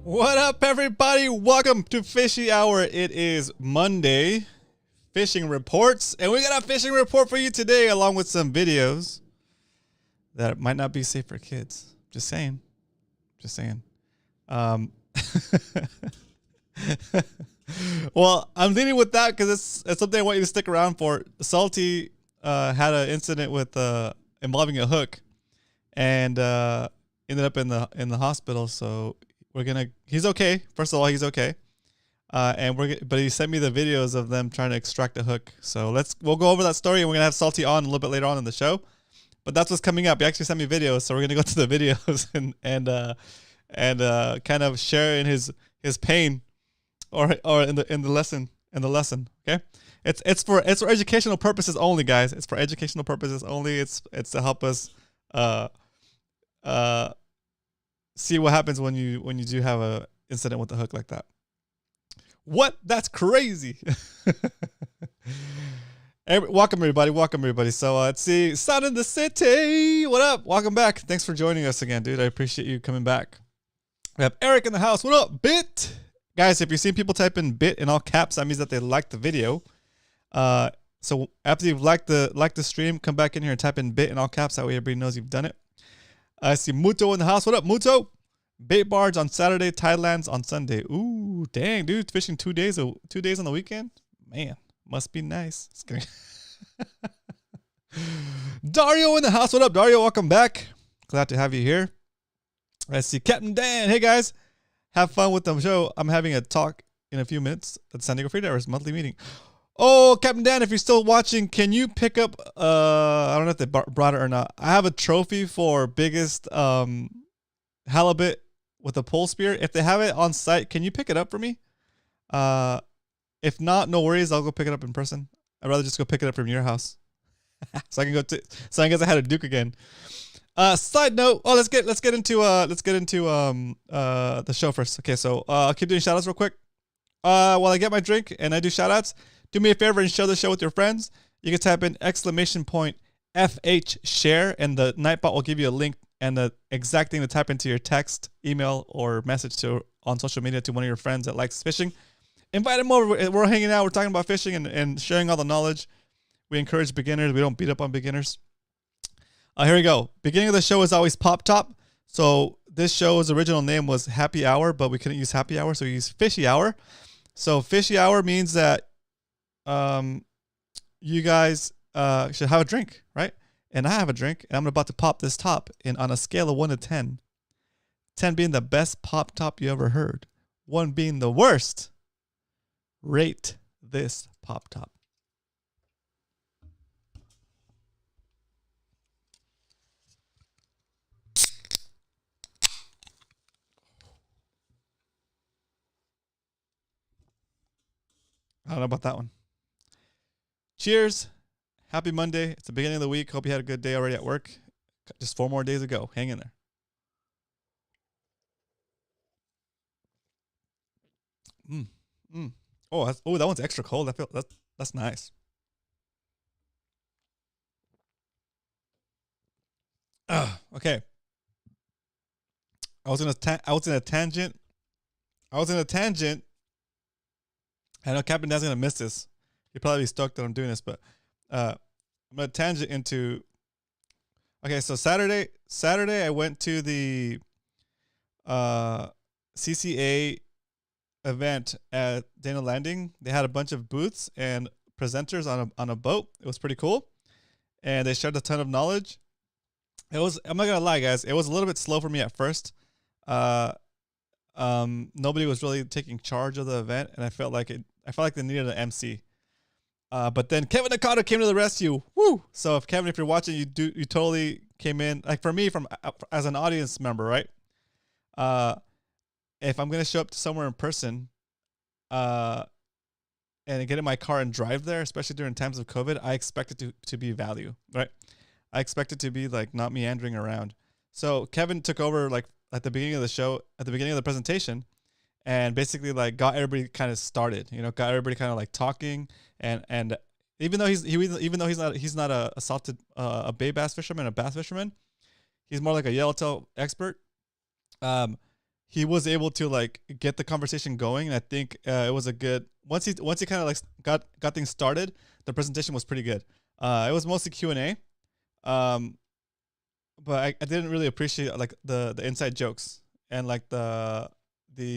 What up, everybody? Welcome to Fishy Hour. It is Monday, fishing reports, and we got a fishing report for you today, along with some videos that might not be safe for kids. Just saying. Just saying. Well, I'm leading with that because it's something I want you to stick around for. Salty had an incident with involving a hook, and ended up in the hospital. So he's okay. First of all, he's okay. But he sent me the videos of them trying to extract the hook. So we'll go over that story, and we're gonna have Salty on a little bit later on in the show. But that's what's coming up. He actually sent me videos, so we're gonna go to the videos and kind of share in his pain, or in the lesson. Okay, it's for educational purposes only, guys. It's for educational purposes only. It's to help us see what happens when you do have a incident with the hook like that. What? That's crazy. Welcome everybody. So let's see, Sun in the City. What up? Welcome back. Thanks for joining us again, dude. I appreciate you coming back. We have Eric in the house. What up, Bit? Guys, if you've seen people type in Bit in all caps, that means that they liked the video. So after you've liked the stream, come back in here and type in Bit in all caps. That way everybody knows you've done it. I see Muto in the house. What up, Muto? Bait barge on Saturday, Tidelands on Sunday. Ooh, dang, dude. Fishing 2 days on the weekend? Man, must be nice. Just kidding. Dario in the house. What up, Dario? Welcome back. Glad to have you here. I see Captain Dan. Hey, guys. Have fun with the show. I'm having a talk in a few minutes at San Diego Free Divers monthly meeting. Oh, Captain Dan, if you're still watching, can you pick up, I don't know if they brought it or not. I have a trophy for biggest halibut with a pole spear. If they have it on site, can you pick it up for me? If not, no worries. I'll go pick it up in person. I'd rather just go pick it up from your house. So I can so I guess I had a Duke again. Side note. Oh, let's get into the show first. Okay, so I'll keep doing shout outs real quick. While I get my drink and I do shout outs, do me a favor and share the show with your friends. You can type in !FH share, and the Nightbot will give you a link and the exact thing to type into your text, email, or message on social media to one of your friends that likes fishing. Invite them over. We're hanging out. We're talking about fishing and sharing all the knowledge. We encourage beginners. We don't beat up on beginners. Here we go. Beginning of the show is always Pop Top. So this show's original name was Happy Hour, but we couldn't use Happy Hour, so we used Fishy Hour. So Fishy Hour means that you guys should have a drink, right? And I have a drink, and I'm about to pop this top on a scale of 1 to 10. 10 being the best pop top you ever heard. 1 being the worst. Rate this pop top. I don't know about that one. Cheers. Happy Monday. It's the beginning of the week. Hope you had a good day already at work. Just 4 more days to go. Hang in there. Oh, that one's extra cold. That's nice. Okay. I was in a tangent. I know Captain Dan's gonna miss this. He'll probably be stoked that I'm doing this, but I'm gonna tangent into. Okay, so Saturday I went to the CCA event at Dana Landing. They had a bunch of booths and presenters on a boat. It was pretty cool, and they shared a ton of knowledge. I'm not gonna lie, guys. It was a little bit slow for me at first. Nobody was really taking charge of the event, and I felt like they needed an MC. But then Kevin Nakata came to the rescue. Woo! So if you're watching, you totally came in. Like for me, as an audience member, right? If I'm gonna show up to somewhere in person, and get in my car and drive there, especially during times of COVID, I expect it to be value, right? I expect it to be like not meandering around. So Kevin took over like at the beginning of the show, at the beginning of the presentation, and basically like got everybody kind of started. Got everybody kind of like talking, and even though he's not a salted a bay bass fisherman, a bass fisherman, he's more like a yellowtail expert. he was able to like get the conversation going. And I think it was a good once he kind of like got things started. The presentation was pretty good. It was mostly Q&A, but I didn't really appreciate like the inside jokes and like the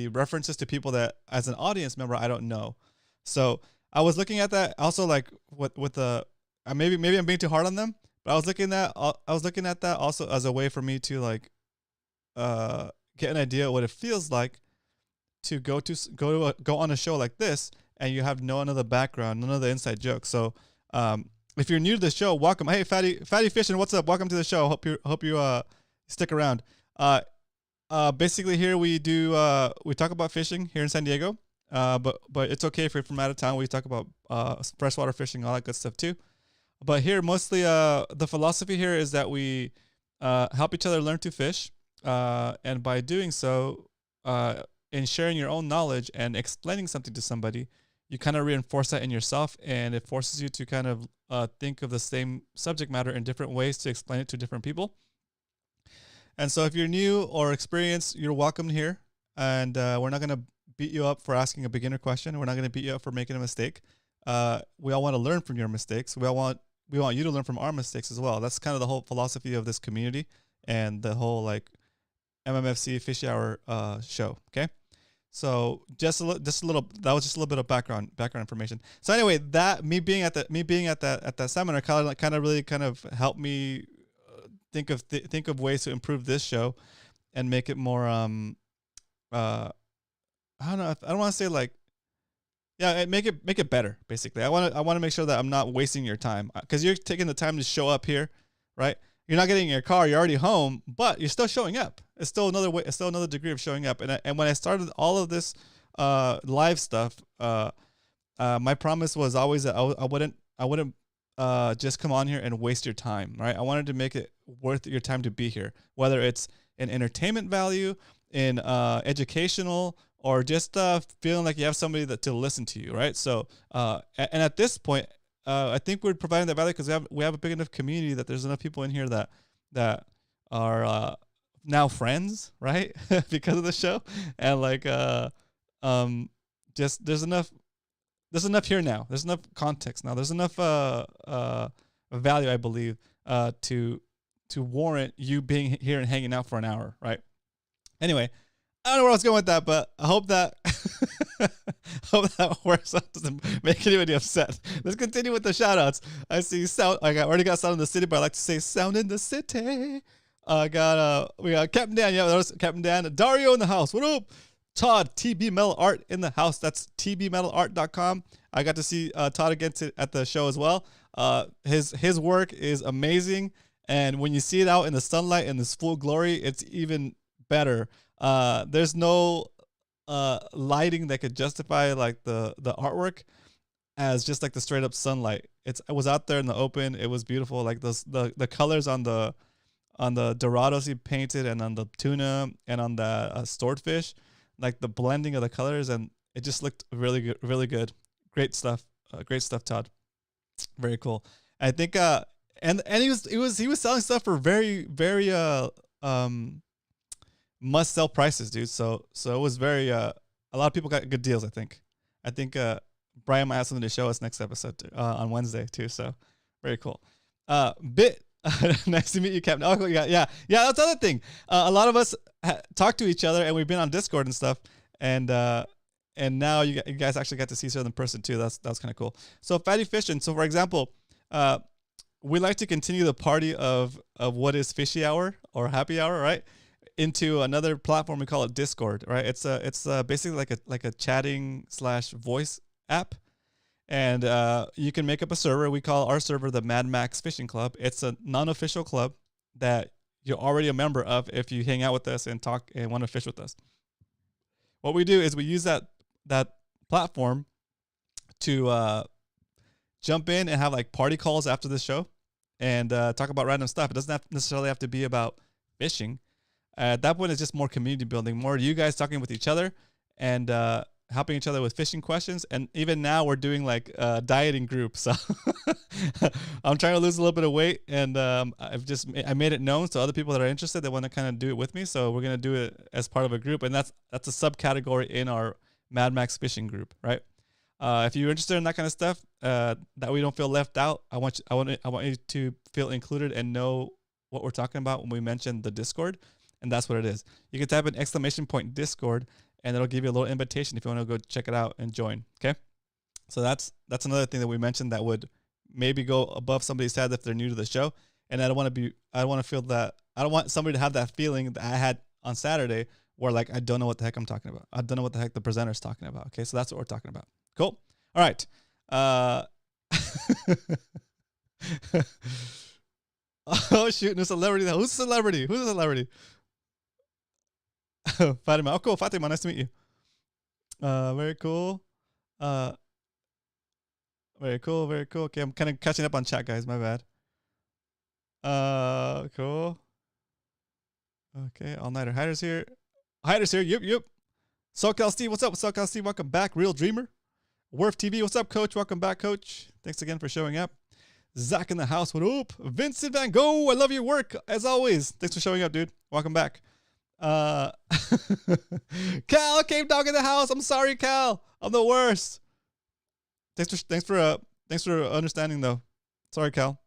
references to people that as an audience member I don't know. So I was looking at that also like with the maybe I'm being too hard on them, but I was looking at that also as a way for me to like get an idea of what it feels like to go on a show like this and you have none of the background, none of the inside jokes. So if you're new to the show, welcome. Hey, Fatty Fishing, what's up? Welcome to the show. Hope you stick around. Basically here we talk about fishing here in San Diego. But it's okay if you're from out of town. We talk about freshwater fishing, all that good stuff too. But here mostly the philosophy here is that we help each other learn to fish. And by doing so, in sharing your own knowledge and explaining something to somebody, you kind of reinforce that in yourself, and it forces you to kind of think of the same subject matter in different ways to explain it to different people. And so if you're new or experienced, you're welcome here. And we're not going to beat you up for asking a beginner question. We're not going to beat you up for making a mistake. We all want to learn from your mistakes. We want you to learn from our mistakes as well. That's kind of the whole philosophy of this community and the whole like MMFC Fishy Hour show. Okay, so just a little. That was just a little bit of background information. So anyway, that me being at that seminar kind of really helped me think of ways to improve this show and make it more I don't know. I don't want to say like, yeah, make it better. Basically, I want to make sure that I'm not wasting your time because you're taking the time to show up here, right? You're not getting in your car. You're already home, but you're still showing up. It's still another way. It's still another degree of showing up. And when I started all of this live stuff, my promise was always that I wouldn't just come on here and waste your time, right? I wanted to make it worth your time to be here, whether it's in entertainment value, in educational, or just feeling like you have somebody to listen to you, right? So, and at this point, I think we're providing that value because we have a big enough community that there's enough people in here that are now friends, right? Because of the show, and like just there's enough here now. There's enough context now. There's enough value, I believe, to warrant you being here and hanging out for an hour, right? Anyway, I don't know where I was going with that, but I hope that works out. Doesn't make anybody upset. Let's continue with the shout outs. I see sound. I already got sound in the city, but I like to say sound in the city. We got Captain Dan. Yeah, that was Captain Dan. Dario in the house. What up? Todd, TB Metal Art in the house. That's tbmetalart.com. I got to see Todd again at the show as well. His work is amazing, and when you see it out in the sunlight in this full glory, it's even better. There's no lighting that could justify like the artwork as just like the straight up sunlight. I was out there in the open. It was beautiful. Like the colors on the Dorados he painted, and on the tuna, and on the stored fish, like the blending of the colors, and it just looked really good, really good. Great stuff, Todd. Very cool. I think and he was selling stuff for very must sell prices, dude. So it was very a lot of people got good deals. I think Brian might have something to show us next episode on Wednesday too. So very cool. Bit nice to meet you, Captain. Oh, yeah. That's the other thing. A lot of us talk to each other, and we've been on Discord and stuff, and now you guys actually got to see each other in person too. That's kind of cool. So Fatty Fishing. So for example, we like to continue the party of what is Fishy Hour or Happy Hour, right? Into another platform. We call it Discord, right? It's basically like a chatting / voice app, and you can make up a server. We call our server the Mad Max Fishing Club. It's a non-official club that you're already a member of if you hang out with us and talk and want to fish with us. What we do is we use that platform to jump in and have like party calls after the show and talk about random stuff. It doesn't necessarily have to be about fishing. At that point, it's just more community building, more you guys talking with each other and helping each other with fishing questions, and even now we're doing like dieting groups. So I'm trying to lose a little bit of weight, and I made it known to other people that are interested that want to kind of do it with me. So we're gonna do it as part of a group, and that's a subcategory in our Mad Max fishing group, right? If you're interested in that kind of stuff, that we don't feel left out, I want you to feel included and know what we're talking about when we mention the Discord, and that's what it is. You can type in ! Discord, and it'll give you a little invitation if you want to go check it out and join. Okay, so that's another thing that we mentioned that would maybe go above somebody's head if they're new to the show, and I don't want to feel that. I don't want somebody to have that feeling that I had on Saturday, where like I don't know what the heck I'm talking about. I don't know what the heck the presenter's talking about. Okay, so that's what we're talking about. Cool. All right. Oh shoot, no celebrity. Who's a celebrity? Who's a celebrity? Fatima. Oh cool, Fatima. Nice to meet you. Very cool. Very cool. Very cool. Okay, I'm kind of catching up on chat, guys. My bad. Cool. Okay, all nighter Hiders here. Hiders here. Yep. SoCal Steve, what's up? SoCal Steve, welcome back. Real Dreamer. Werf TV, what's up, Coach? Welcome back, Coach. Thanks again for showing up. Zach in the house, what up? Vincent Van Gogh, I love your work, as always. Thanks for showing up, dude. Welcome back. Cal, Cave Dog in the house. I'm sorry, Cal. I'm the worst. Thanks for understanding, though. Sorry, Cal.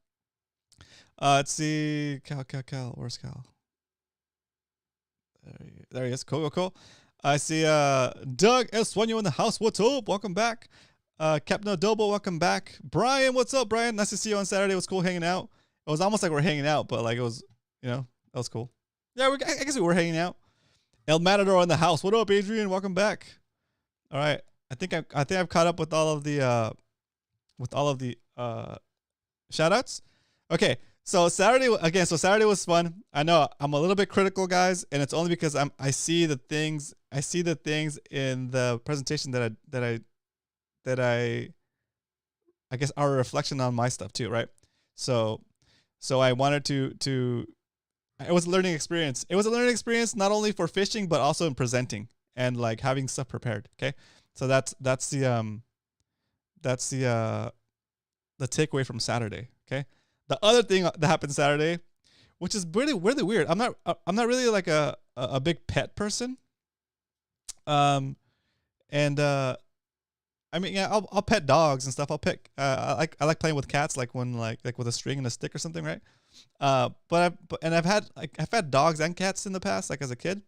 Let's see. Cal. Where's Cal? There he is. Cool. I see Doug El Sueño in the house. What's up? Welcome back. Captain Adobo, welcome back. Brian, what's up, Brian? Nice to see you on Saturday. It was cool hanging out. It was almost like we're hanging out, but like it was, that was cool. Yeah, I guess we were hanging out. El Matador in the house. What up, Adrian? Welcome back. All right. I think I've caught up with all of the shout outs. Okay. So Saturday was fun. I know I'm a little bit critical, guys, and it's only because I see the things in the presentation that I guess are a reflection on my stuff too, right? So I wanted to it was a learning experience. It was a learning experience not only for fishing but also in presenting and like having stuff prepared. Okay, so that's the takeaway from Saturday. Okay. The other thing that happened Saturday, which is really weird. I'm not really like a big pet person. I mean, yeah, I'll pet dogs and stuff. I'll pet. I like playing with cats, like when like with a string and a stick or something, right? But I've had dogs and cats in the past, like as a kid.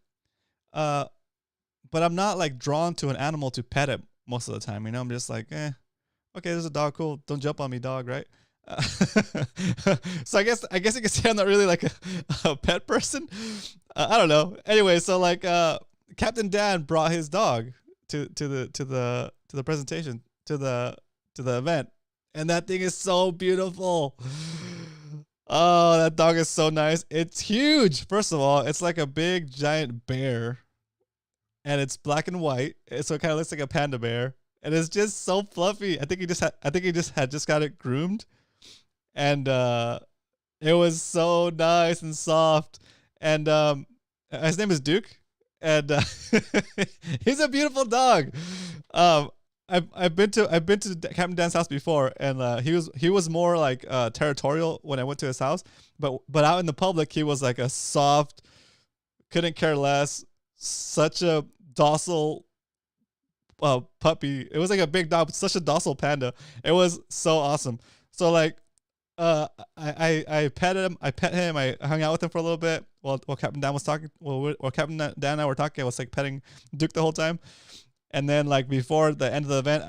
But I'm not like drawn to an animal to pet it most of the time. I'm just like, okay, there's a dog, cool. Don't jump on me, dog, right? So I guess you can say I'm not really like a pet person. I don't know. Anyway, so like Captain Dan brought his dog to the presentation, to the event, and that thing is so beautiful. Oh, that dog is so nice. It's huge. First of all, it's like a big giant bear, and it's black and white, so it kind of looks like a panda bear, and it's just so fluffy. I think he just got it groomed. And it was so nice and soft. And his name is Duke, and he's a beautiful dog. I've been to Captain Dan's house before, and he was more like territorial when I went to his house, but out in the public he was like a soft, couldn't care less, such a docile puppy. It was like a big dog, but such a docile panda. It was so awesome. So like. I pet him. I hung out with him for a little bit while Captain Dan was talking. While Captain Dan and I were talking, I was like petting Duke the whole time. And then like before the end of the event,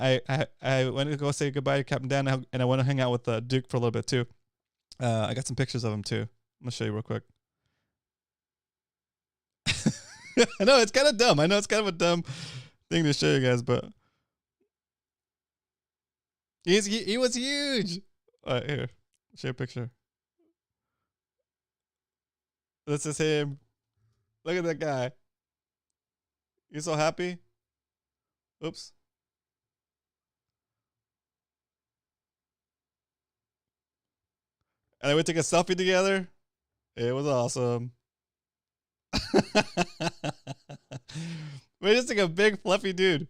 I went to go say goodbye to Captain Dan, and I went to hang out with Duke for a little bit too. I got some pictures of him too. I'm gonna show you real quick. I know it's kind of dumb. I know it's kind of a dumb thing to show you guys, but he was huge. All right, here. Share a picture. This is him. Look at that guy. You so happy? Oops. And then we took a selfie together. It was awesome. We're just like a big fluffy dude.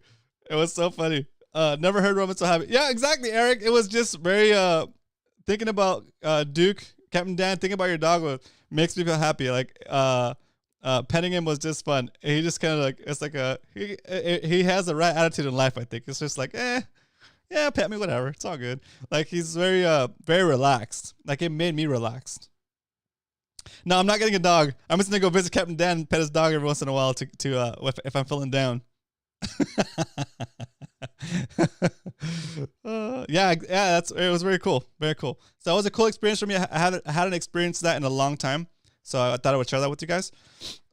It was so funny. Never heard Roman so happy. Yeah, exactly, Eric. It was just very thinking about Duke, Captain Dan, thinking about your dog makes me feel happy. Like petting him was just fun. He just kind of like, it's like he has the right attitude in life. I think it's just like, yeah, pet me, whatever. It's all good. Like he's very relaxed. Like it made me relaxed. No, I'm not getting a dog. I'm just gonna go visit Captain Dan and pet his dog every once in a while if I'm feeling down. It was very cool, very cool. So that was a cool experience for me. I hadn't experienced that in a long time, so I thought I would share that with you guys.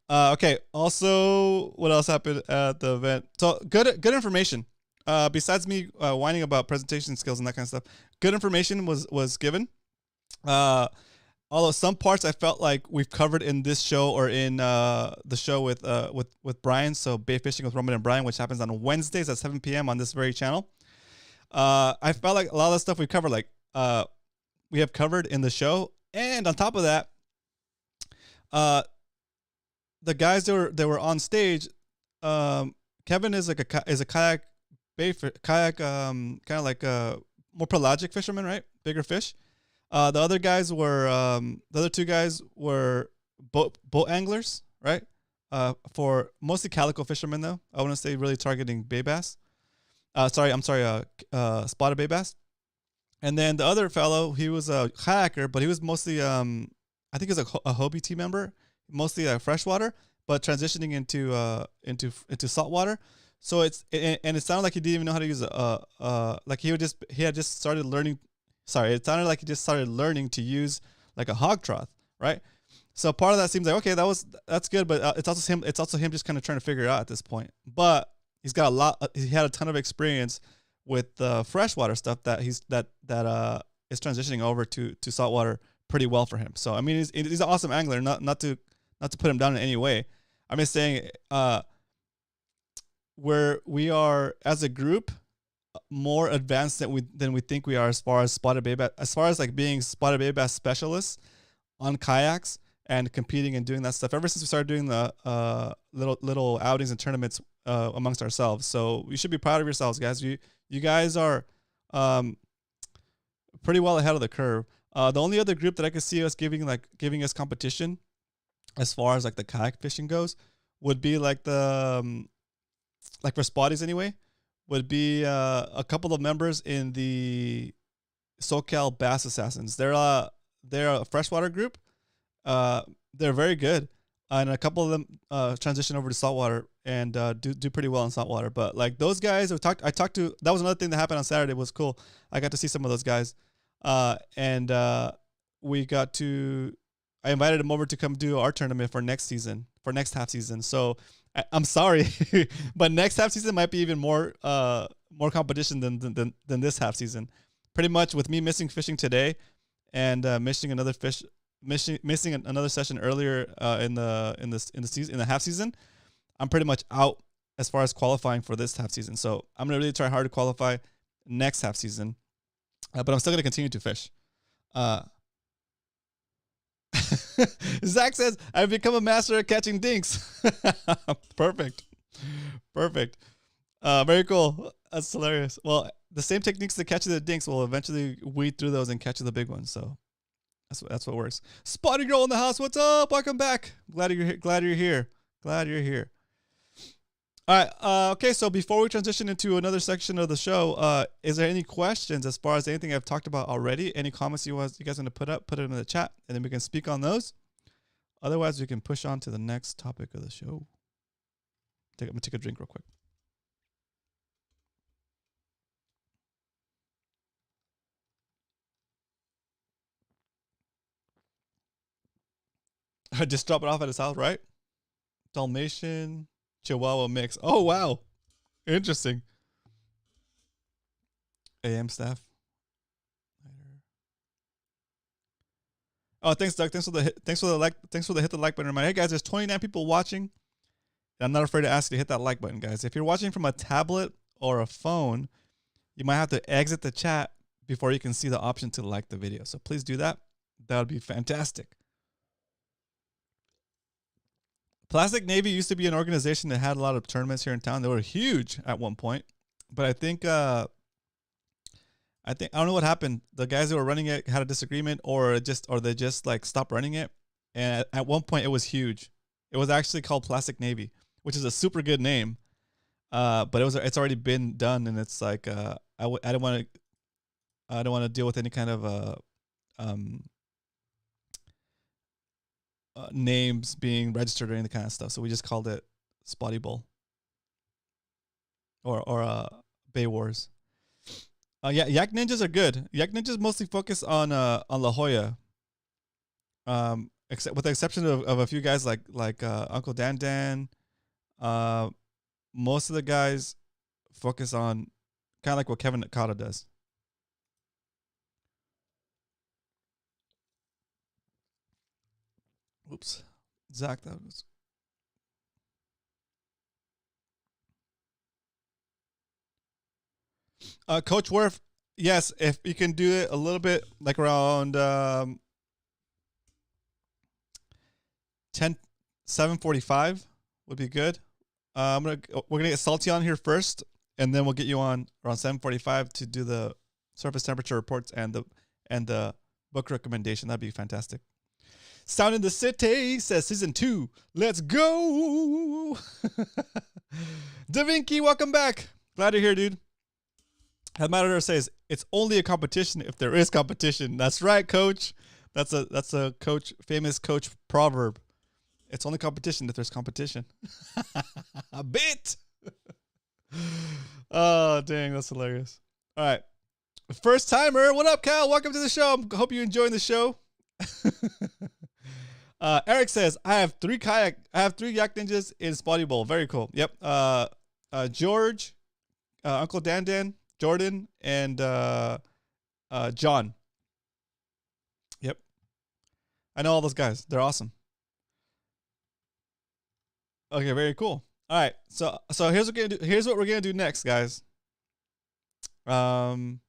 Okay. Also, what else happened at the event? So good information. Besides me whining about presentation skills and that kind of stuff, good information was given. Although some parts I felt like we've covered in this show or in the show with Brian, so Bay Fishing with Roman and Brian, which happens on Wednesdays at 7 p.m. on this very channel. I felt like a lot of the stuff we covered, we have covered in the show, and on top of that, the guys that were on stage, Kevin is a kayak kind of like a more pelagic fisherman, right? Bigger fish. The other guys were the other two guys were boat anglers, right? For mostly calico fishermen, though. I want to say really targeting bay bass. Spotted bay bass. And then the other fellow, he was a kayaker, but he was mostly I think he was a Hobie team member, mostly freshwater, but transitioning into saltwater. So it sounded like he didn't even know how to use he had just started learning. Sorry, it sounded like he just started learning to use like a hog trough, right? So part of that seems like, okay, that's good, but it's also him just kind of trying to figure it out at this point. But he's got he had a ton of experience with the freshwater stuff that is transitioning over to saltwater pretty well for him. So I mean, he's an awesome angler. Not to put him down in any way. I'm just saying, where we are as a group more advanced than we think we are as far as spotted bay bass, as far as like being spotted bay bass specialists on kayaks and competing and doing that stuff ever since we started doing the little outings and tournaments amongst ourselves. So you should be proud of yourselves, guys. You guys are pretty well ahead of the curve. The only other group that I could see us giving us competition as far as like the kayak fishing goes would be like the like for spotties anyway, would be a couple of members in the SoCal Bass Assassins. They're a freshwater group. They're very good, and a couple of them transition over to saltwater and do pretty well in saltwater. But like those guys, I talked to. That was another thing that happened on Saturday. It was cool. I got to see some of those guys, and we got to. I invited them over to come do our tournament for next half season. So I'm sorry, but next half season might be even more competition than this half season. Pretty much with me missing fishing today and missing another session earlier in the half season, I'm pretty much out as far as qualifying for this half season. So I'm gonna really try hard to qualify next half season, but I'm still gonna continue to fish. Zach says, I've become a master at catching dinks. Perfect. Very cool. That's hilarious. Well, the same techniques that catch the dinks will eventually weed through those and catch the big ones. So that's what works. Spotted Girl in the house. What's up? Welcome back. Glad you're here. All right. Okay. So before we transition into another section of the show, is there any questions as far as anything I've talked about already? Any comments you guys want to put up? Put it in the chat, and then we can speak on those. Otherwise, we can push on to the next topic of the show. I'm gonna take a drink real quick. Just drop it off at his house, right? Dalmatian Chihuahua mix. Oh wow, interesting. AM staff. Oh, thanks, Doug. Thanks for the hit the like button reminder. Hey guys, there's 29 people watching. I'm not afraid to ask you to hit that like button, guys. If you're watching from a tablet or a phone, you might have to exit the chat before you can see the option to like the video. So please do that. That would be fantastic. Plastic Navy used to be an organization that had a lot of tournaments here in town. They were huge at one point. But I think I don't know what happened. The guys that were running it had a disagreement, or they just like stopped running it. And at one point, it was huge. It was actually called Plastic Navy, which is a super good name. But it's already been done, and it's like I don't want to deal with any kind of names being registered or any kind of stuff. So we just called it Spotty Bowl or Bay Wars. Yeah, Yak Ninjas are good. Yak Ninjas mostly focus on La Jolla. Except with the exception of a few guys like Uncle Dan. Most of the guys focus on kind of like what Kevin Nakata does. Oops, Zach, that was. Coach Werf, yes, if you can do it a little bit, like around 7:45 would be good. We're gonna get Salty on here first, and then we'll get you on around 7:45 to do the surface temperature reports and the book recommendation. That'd be fantastic. Sound in the City says season 2. Let's go. Da Vinci, welcome back. Glad you're here, dude. Matter says it's only a competition if there is competition. That's right, Coach. That's a famous coach proverb. It's only competition if there's competition. A bit. Oh, dang, that's hilarious. All right. First timer. What up, Cal? Welcome to the show. I hope you're enjoying the show. Eric says, I have 3 Yak Ninjas in Spotty Bowl. Very cool. Yep. George, Uncle Dan, Jordan, and John. Yep. I know all those guys. They're awesome. Okay, very cool. All right. So here's what we're gonna do next, guys. I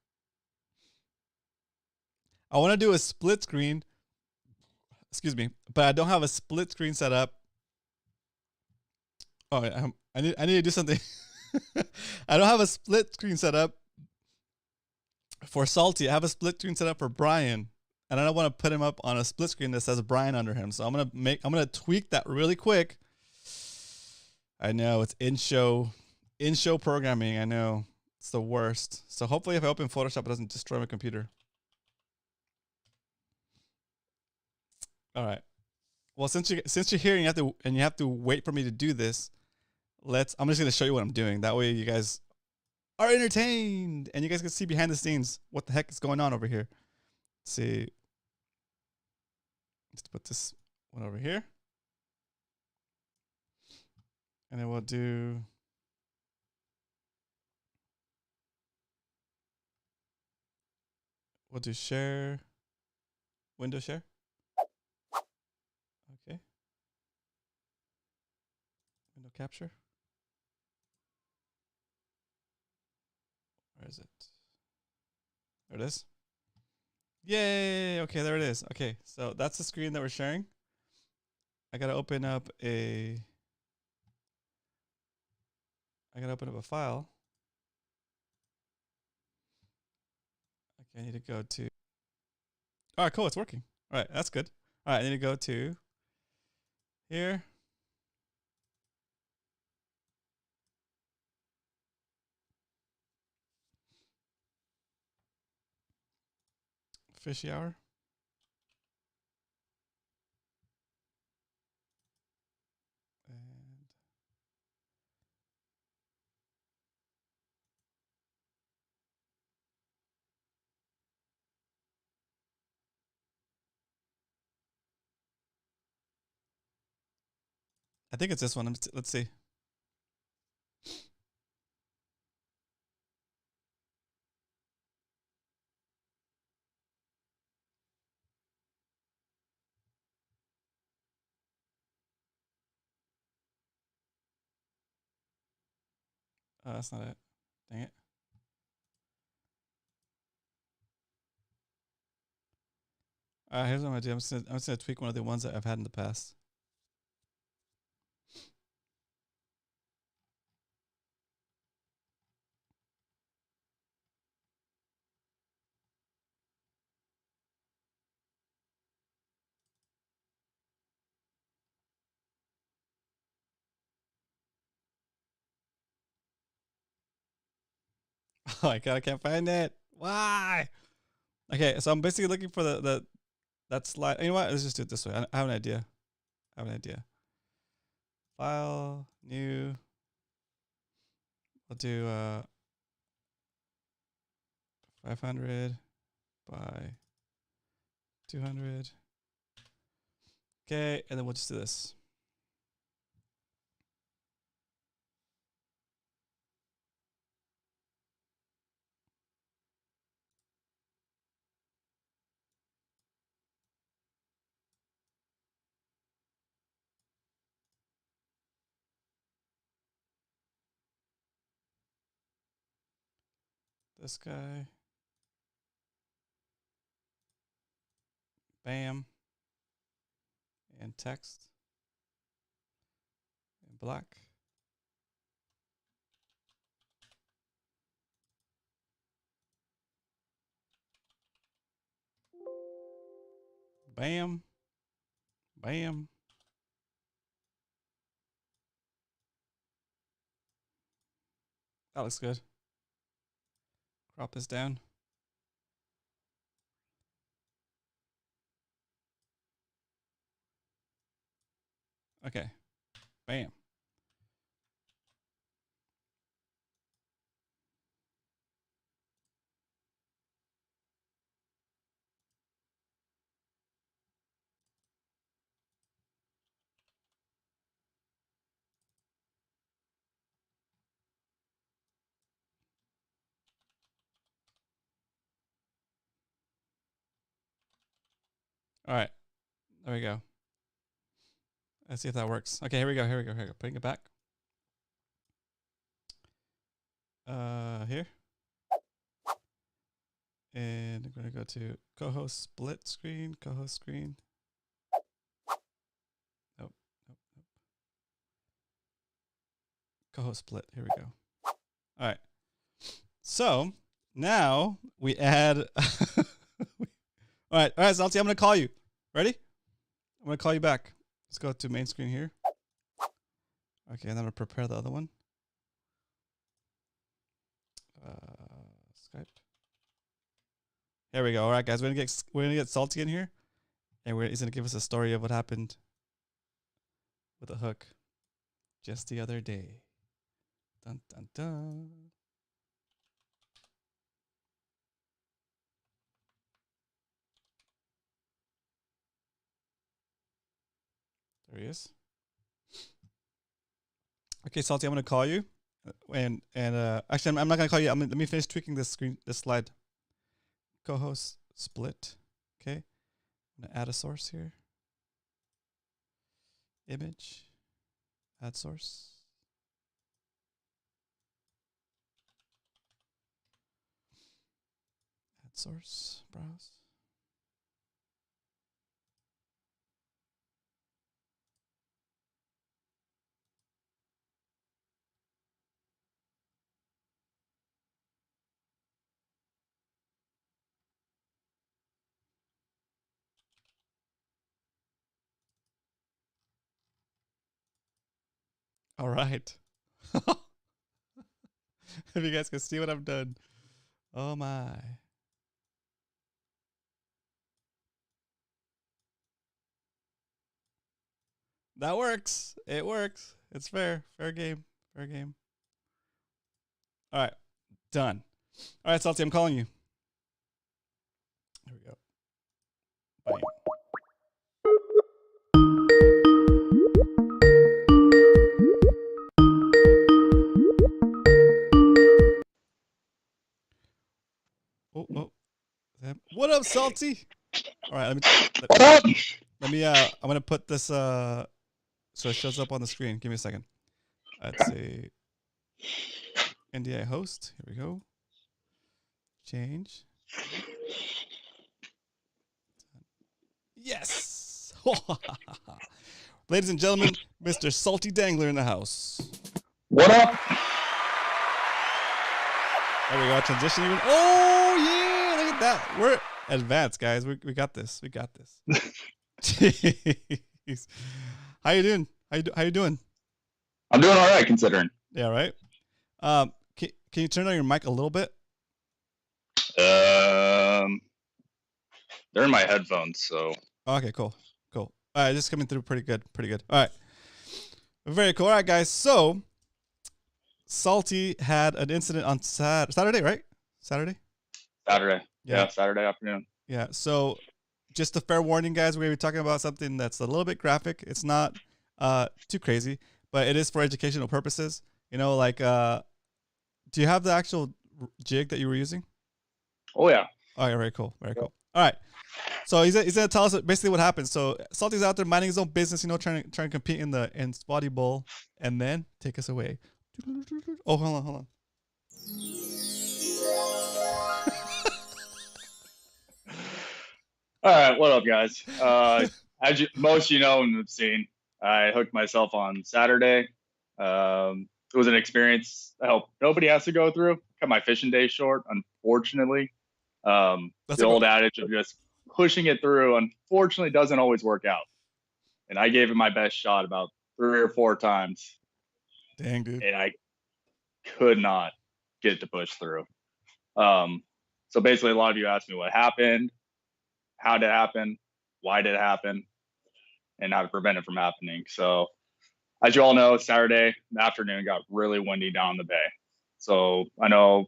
want to do a split screen. Excuse me, but I don't have a split screen set up. Oh, I need to do something. I don't have a split screen set up for Salty. I have a split screen set up for Brian, and I don't want to put him up on a split screen that says Brian under him. So I'm gonna tweak that really quick. I know it's in show programming. I know it's the worst. So hopefully, if I open Photoshop, it doesn't destroy my computer. All right. Well, since you're here and you have to wait for me to do this, I'm just gonna show you what I'm doing. That way, you guys are entertained and you guys can see behind the scenes what the heck is going on over here. Let's see. Let's put this one over here. And then we'll do share, window share. Okay. Window capture. Where is it? There it is. Yay! Okay, there it is. Okay, so that's the screen that we're sharing. I gotta open up a file. Okay, I need to go to. All right, cool. It's working. All right, that's good. All right, I need to go to here. Fishy hour. And I think it's this one. Let's see. Oh, that's not it. Dang it. Here's what I'm gonna do. I'm just gonna tweak one of the ones that I've had in the past. my god, I can't find it. Why? Okay, so I'm basically looking for that slide. You know what? Let's just do it this way. I have an idea. File, new. I'll do 500 by 200. Okay, and then we'll just do this. This guy. Bam. And text. And black. Bam. Bam. That looks good. Crop this down. Okay. Bam. All right. There we go. Let's see if that works. Okay, here we go. Putting it back. Here. And I'm going to go to co-host split screen, co-host screen. Nope. Co-host split. Here we go. All right. So now we add. All right, Salty, I'm going to call you. Ready? I'm going to call you back. Let's go to main screen here. Okay, and then I'm going to prepare the other one. Skype. Here we go. All right, guys, we're gonna get Salty in here, and he's gonna give us a story of what happened with a hook just the other day. Dun dun dun. There he is. Okay, Salty, I'm gonna call you, and actually, I'm not gonna call you. Let me finish tweaking this slide. Co-host split. Okay, I'm gonna add a source here. Image. Add source. Add source. Browse. All right. If you guys can see what I've done. Oh my. That works. It works. It's fair. Fair game. Fair game. All right. Done. All right, Salty, I'm calling you. Here we go. Bam. Oh. What up, Salty? All right, let me I'm gonna put this so it shows up on the screen. Give me a second. Let's see. NDI host. Here we go. Change. Yes. Ladies and gentlemen, Mr. Salty Dangler in the house. What up? There we go. Transition even. Oh yeah! Look at that. We're advanced, guys. We got this. We got this. Jeez. How you doing? How you doing? I'm doing all right, considering. Yeah, right. Can you turn on your mic a little bit? They're in my headphones, so. Okay, cool. All right, this is coming through pretty good. All right. Very cool. All right, guys. So, Salty had an incident on Saturday, right? Saturday? Yeah, Saturday afternoon. Yeah, so just a fair warning, guys. We're going to be talking about something that's a little bit graphic. It's not too crazy, but it is for educational purposes. You know, like, do you have the actual jig that you were using? Oh, yeah. Oh, yeah, very cool. All right. So he's going to tell us basically what happened. So Salty's out there minding his own business, you know, trying to compete in Spotty Bowl, and then take us away. Oh, hold on. All right, what up, guys? As most of you know and have seen, I hooked myself on Saturday. It was an experience I hope nobody has to go through. Cut my fishing day short, unfortunately. The old adage of just pushing it through, unfortunately, doesn't always work out. And I gave it my best shot about 3 or 4 times. Dang, dude. And I could not get it to push through. So basically, a lot of you asked me what happened, how did it happen, why did it happen, and how to prevent it from happening. So as you all know, Saturday afternoon got really windy down the bay. So I know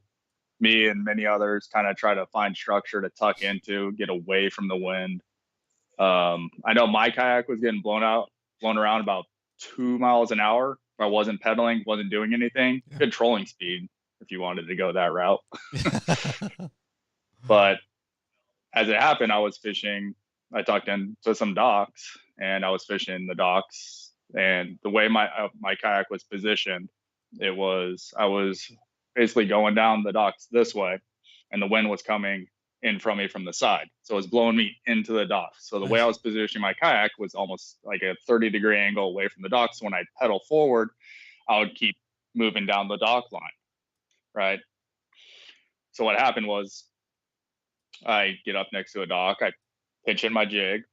me and many others kind of try to find structure to tuck into, get away from the wind. I know my kayak was getting blown around about 2 miles an hour. If I wasn't pedaling, wasn't doing anything. Yeah. Good trolling speed if you wanted to go that route. But as it happened, I was fishing. I tucked into some docks, and I was fishing the docks. And the way my kayak was positioned, I was basically going down the docks this way, and the wind was coming in from me from the side. So it was blowing me into the docks. So the way I was positioning my kayak was almost like a 30-degree angle away from the docks. So when I pedal forward, I would keep moving down the dock line, right? So what happened was I get up next to a dock, I pitch in my jig,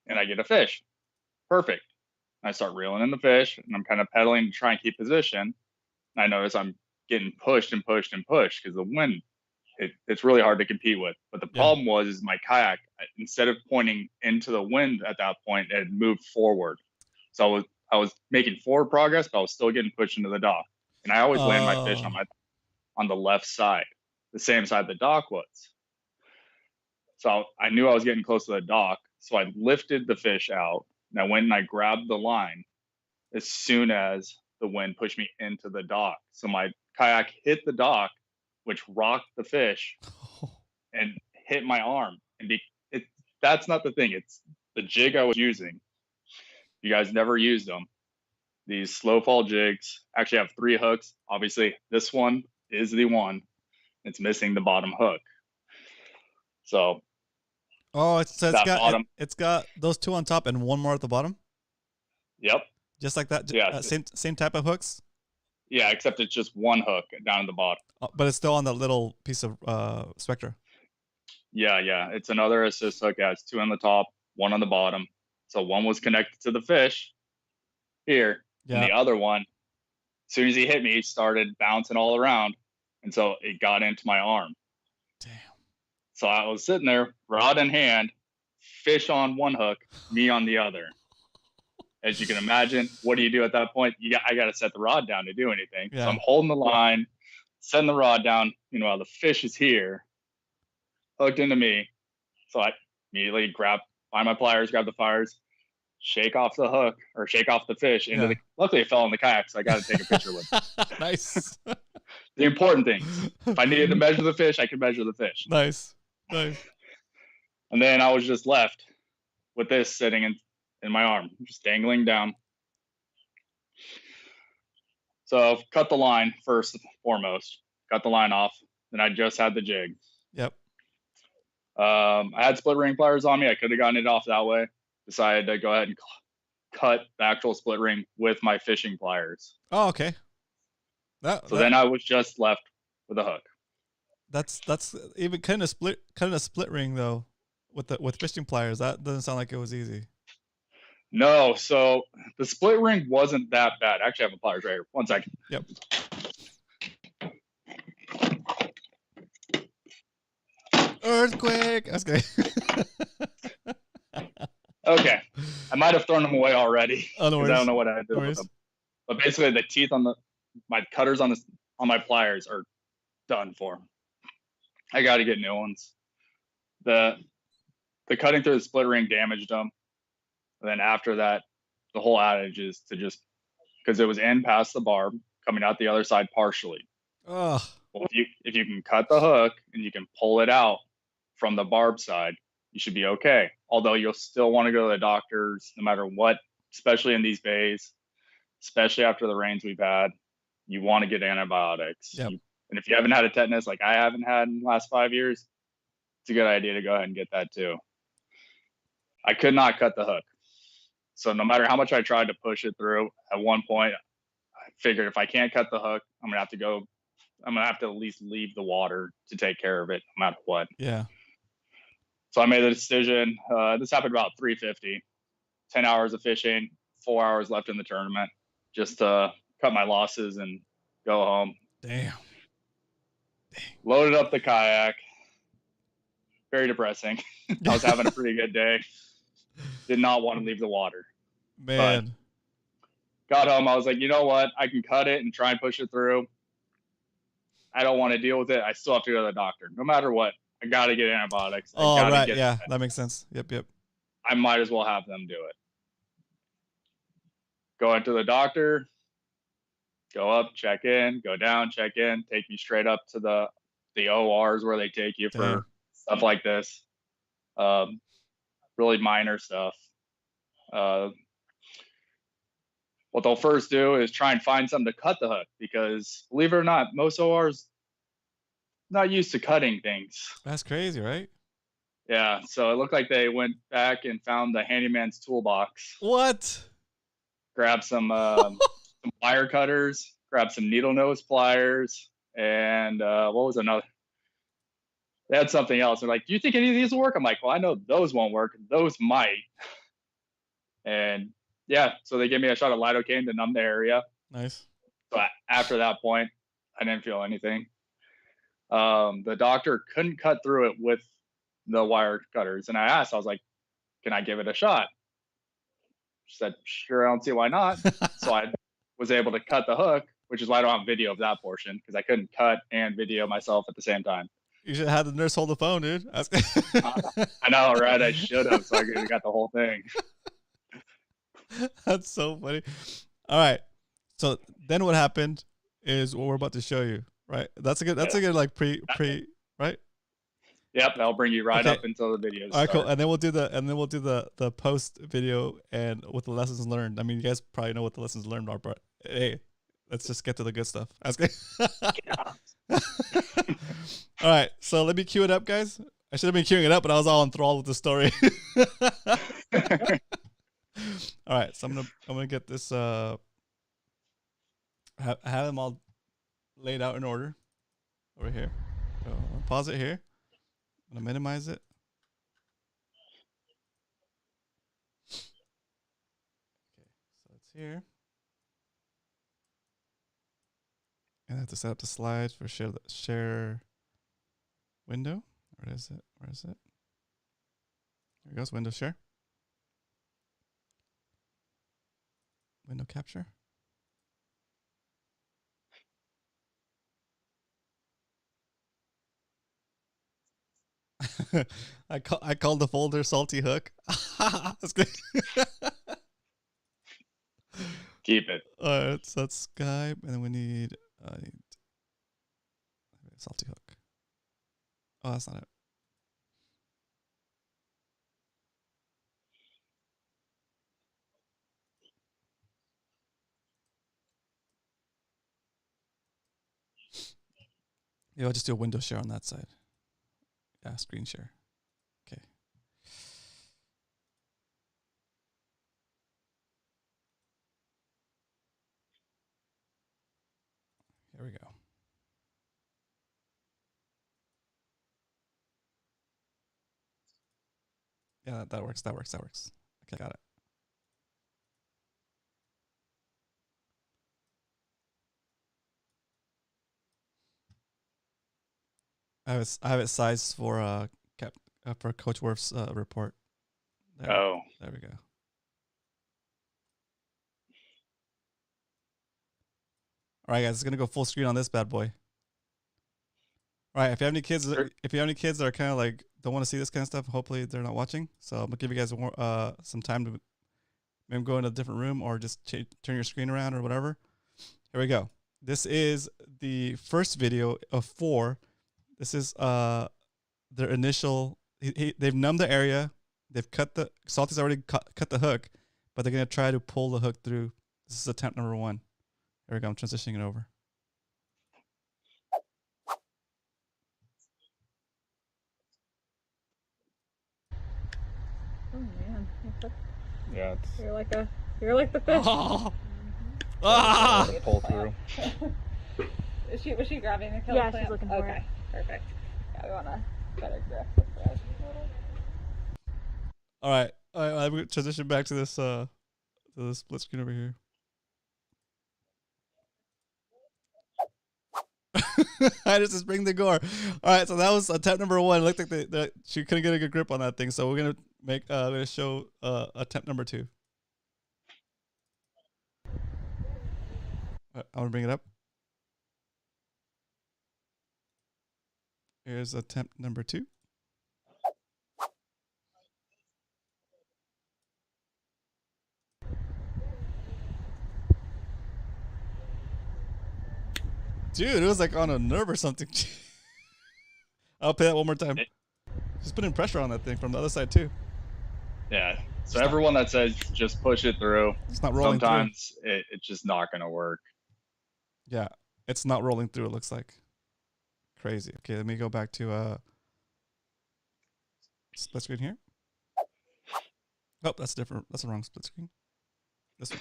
and I get a fish. Perfect. I start reeling in the fish, and I'm kind of pedaling to try and keep position. And I notice I'm getting pushed because the wind, it's really hard to compete with. But the problem was my kayak, instead of pointing into the wind at that point, it had moved forward. So I was making forward progress, but I was still getting pushed into the dock. And I always land my fish on the left side, the same side the dock was. So I knew I was getting close to the dock. So I lifted the fish out, and I went and I grabbed the line as soon as the wind pushed me into the dock. So my kayak hit the dock, which rocked the fish and hit my arm. And that's not the thing. It's the jig I was using. You guys never used them. These slow fall jigs actually have 3 hooks. Obviously, this one is the one. It's missing the bottom hook. So it's got those 2 on top and 1 more at the bottom. Yep. Just like that. Yeah. Same type of hooks. Yeah, except it's just 1 hook down at the bottom. But it's still on the little piece of Spectra. Yeah. It's another assist hook. It has 2 on the top, 1 on the bottom. So 1 was connected to the fish here, and the other one, as soon as he hit me, he started bouncing all around, and so it got into my arm. Damn. So I was sitting there, rod in hand, fish on 1 hook, me on the other. As you can imagine, what do you do at that point? I got to set the rod down to do anything. Yeah. So I'm holding the line, setting the rod down. Meanwhile, the fish is here, hooked into me. So I immediately find my pliers, grab the pliers, shake off the hook or shake off the fish into the. Luckily, it fell in the kayak, so I got to take a picture with it. Nice. The important things. If I needed to measure the fish, I could measure the fish. Nice. And then I was just left with this sitting in my arm, just dangling down. So cut the line first and foremost. Cut the line off. Then I just had the jig. Yep. I had split ring pliers on me. I could have gotten it off that way. Decided to go ahead and cut the actual split ring with my fishing pliers. Oh, okay. Then I was just left with a hook. That's even cutting a split ring though with fishing pliers. That doesn't sound like it was easy. No, so the split ring wasn't that bad. Actually, I have a pliers right here. 1 second. Yep. Earthquake. That's good. Okay, I might have thrown them away already Oh, no because I don't worries. know what I did No with worries. them. But basically, the teeth on my cutters on my pliers are done for. I got to get new ones. The cutting through the split ring damaged them. And then after that, the whole adage is to just, because it was in past the barb, coming out the other side partially. Ugh. Well, if you can cut the hook and you can pull it out from the barb side, you should be okay. Although you'll still want to go to the doctors no matter what, especially in these bays, especially after the rains we've had. You want to get antibiotics. Yep. And if you haven't had a tetanus like I haven't had in the last 5 years, it's a good idea to go ahead and get that too. I could not cut the hook. So no matter how much I tried to push it through, at one point, I figured if I can't cut the hook, I'm going to have to at least leave the water to take care of it no matter what. Yeah. So I made the decision. This happened about 3:50, 10 hours of fishing, 4 hours left in the tournament, just to cut my losses and go home. Damn. Loaded up the kayak. Very depressing. I was having a pretty good day. Did not want to leave the water. Man. But got home. I was like, you know what? I can cut it and try and push it through. I don't want to deal with it. I still have to go to the doctor. No matter what, I got to get antibiotics. Oh, right. Yeah, that makes sense. Yep. I might as well have them do it. Go into the doctor, go up, check in, go down, check in, take me straight up to the ORs where they take you for stuff like this. Really minor stuff. What they'll first do is try and find something to cut the hook because, believe it or not, most ORs not used to cutting things. That's crazy, right? Yeah, so it looked like they went back and found the handyman's toolbox. What? Grabbed some wire cutters, grabbed some needle nose pliers, and what was another? They had something else. They're like, "Do you think any of these will work?" I'm like, "Well, I know those won't work. Those might." And yeah, so they gave me a shot of lidocaine to numb the area. Nice. But after that point, I didn't feel anything. The doctor couldn't cut through it with the wire cutters, and I asked, I was like, "Can I give it a shot?" She said, "Sure, I don't see why not." So I was able to cut the hook, which is why I don't have video of that portion because I couldn't cut and video myself at the same time. You should have had the nurse hold the phone, dude. I know, right? I should have, so I could have got the whole thing. That's so funny. All right. So then what happened is what we're about to show you, right? That's a good like pre, right? Yep, that'll bring you right up until the video. All right, cool. And then we'll do the post video and with the lessons learned. I mean, you guys probably know what the lessons learned are, but hey, let's just get to the good stuff. That's good. All right, so let me cue it up, guys. I should have been queuing it up, but I was all enthralled with the story. All right, so I'm gonna get this. Have them all laid out in order over here. So I'll pause it here. I'm gonna minimize it. Okay, so it's here. And I have to set up the slides for share window. Where is it? Where is it? There it goes. Window share. Window capture. I called the folder Salty Hook. That's good. Keep it. Alright, so that's Skype, and then we need Salty Hook. Oh, that's not it. Yeah, I'll just do a window share on that side. Yeah, screen share. Okay. Here we go. Yeah, that works. That works. Okay, got it. I have it sized for for Coach Werf's report. There we go. All right, guys, it's gonna go full screen on this bad boy. All right, if you have any kids, that are kind of like don't want to see this kind of stuff, hopefully they're not watching. So I'm gonna give you guys some time to maybe go in a different room or just turn your screen around or whatever. Here we go. This is the first video of 4. This is their initial. They've numbed the area. They've cut the Salty's already cut the hook, but they're gonna try to pull the hook through. This is attempt number 1. Here we go. I'm transitioning it over. Oh man. Yeah. You're like the fish. Oh. Ah! Pull through. Was she grabbing the killer Yeah, plant? she's looking for it. Okay, perfect. Yeah, we want a better grip. All right. I'm gonna transition back to this split screen over here. I just bring the gore. All right, so that was attempt number 1. It looked like she couldn't get a good grip on that thing, so we're gonna show attempt number 2. I'm gonna bring it up. Here's attempt number 2. Dude, it was like on a nerve or something. I'll play that one more time. Just putting pressure on that thing from the other side too. Yeah. So everyone that says just push it through, it's not rolling sometimes it's just not going to work. Yeah, it's not rolling through. It looks like crazy. Okay, let me go back to split screen here. Oh, that's different. That's the wrong split screen. This one.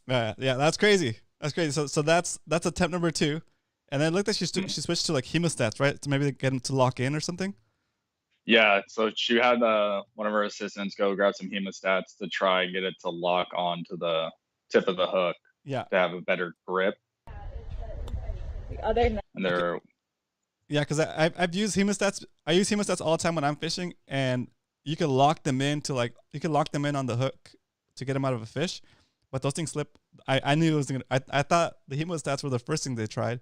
Yeah, that's crazy. That's crazy. So that's attempt number 2, and then it looked like she switched to like hemostats, right? To maybe get him to lock in or something. Yeah. So she had one of her assistants go grab some hemostats to try and get it to lock onto the tip of the hook. Yeah. To have a better grip. Other than and they're yeah, because I've used hemostats. I use hemostats all the time when I'm fishing, and you can lock them in on the hook to get them out of a fish. But those things slip. I knew it was gonna. I thought the hemostats were the first thing they tried.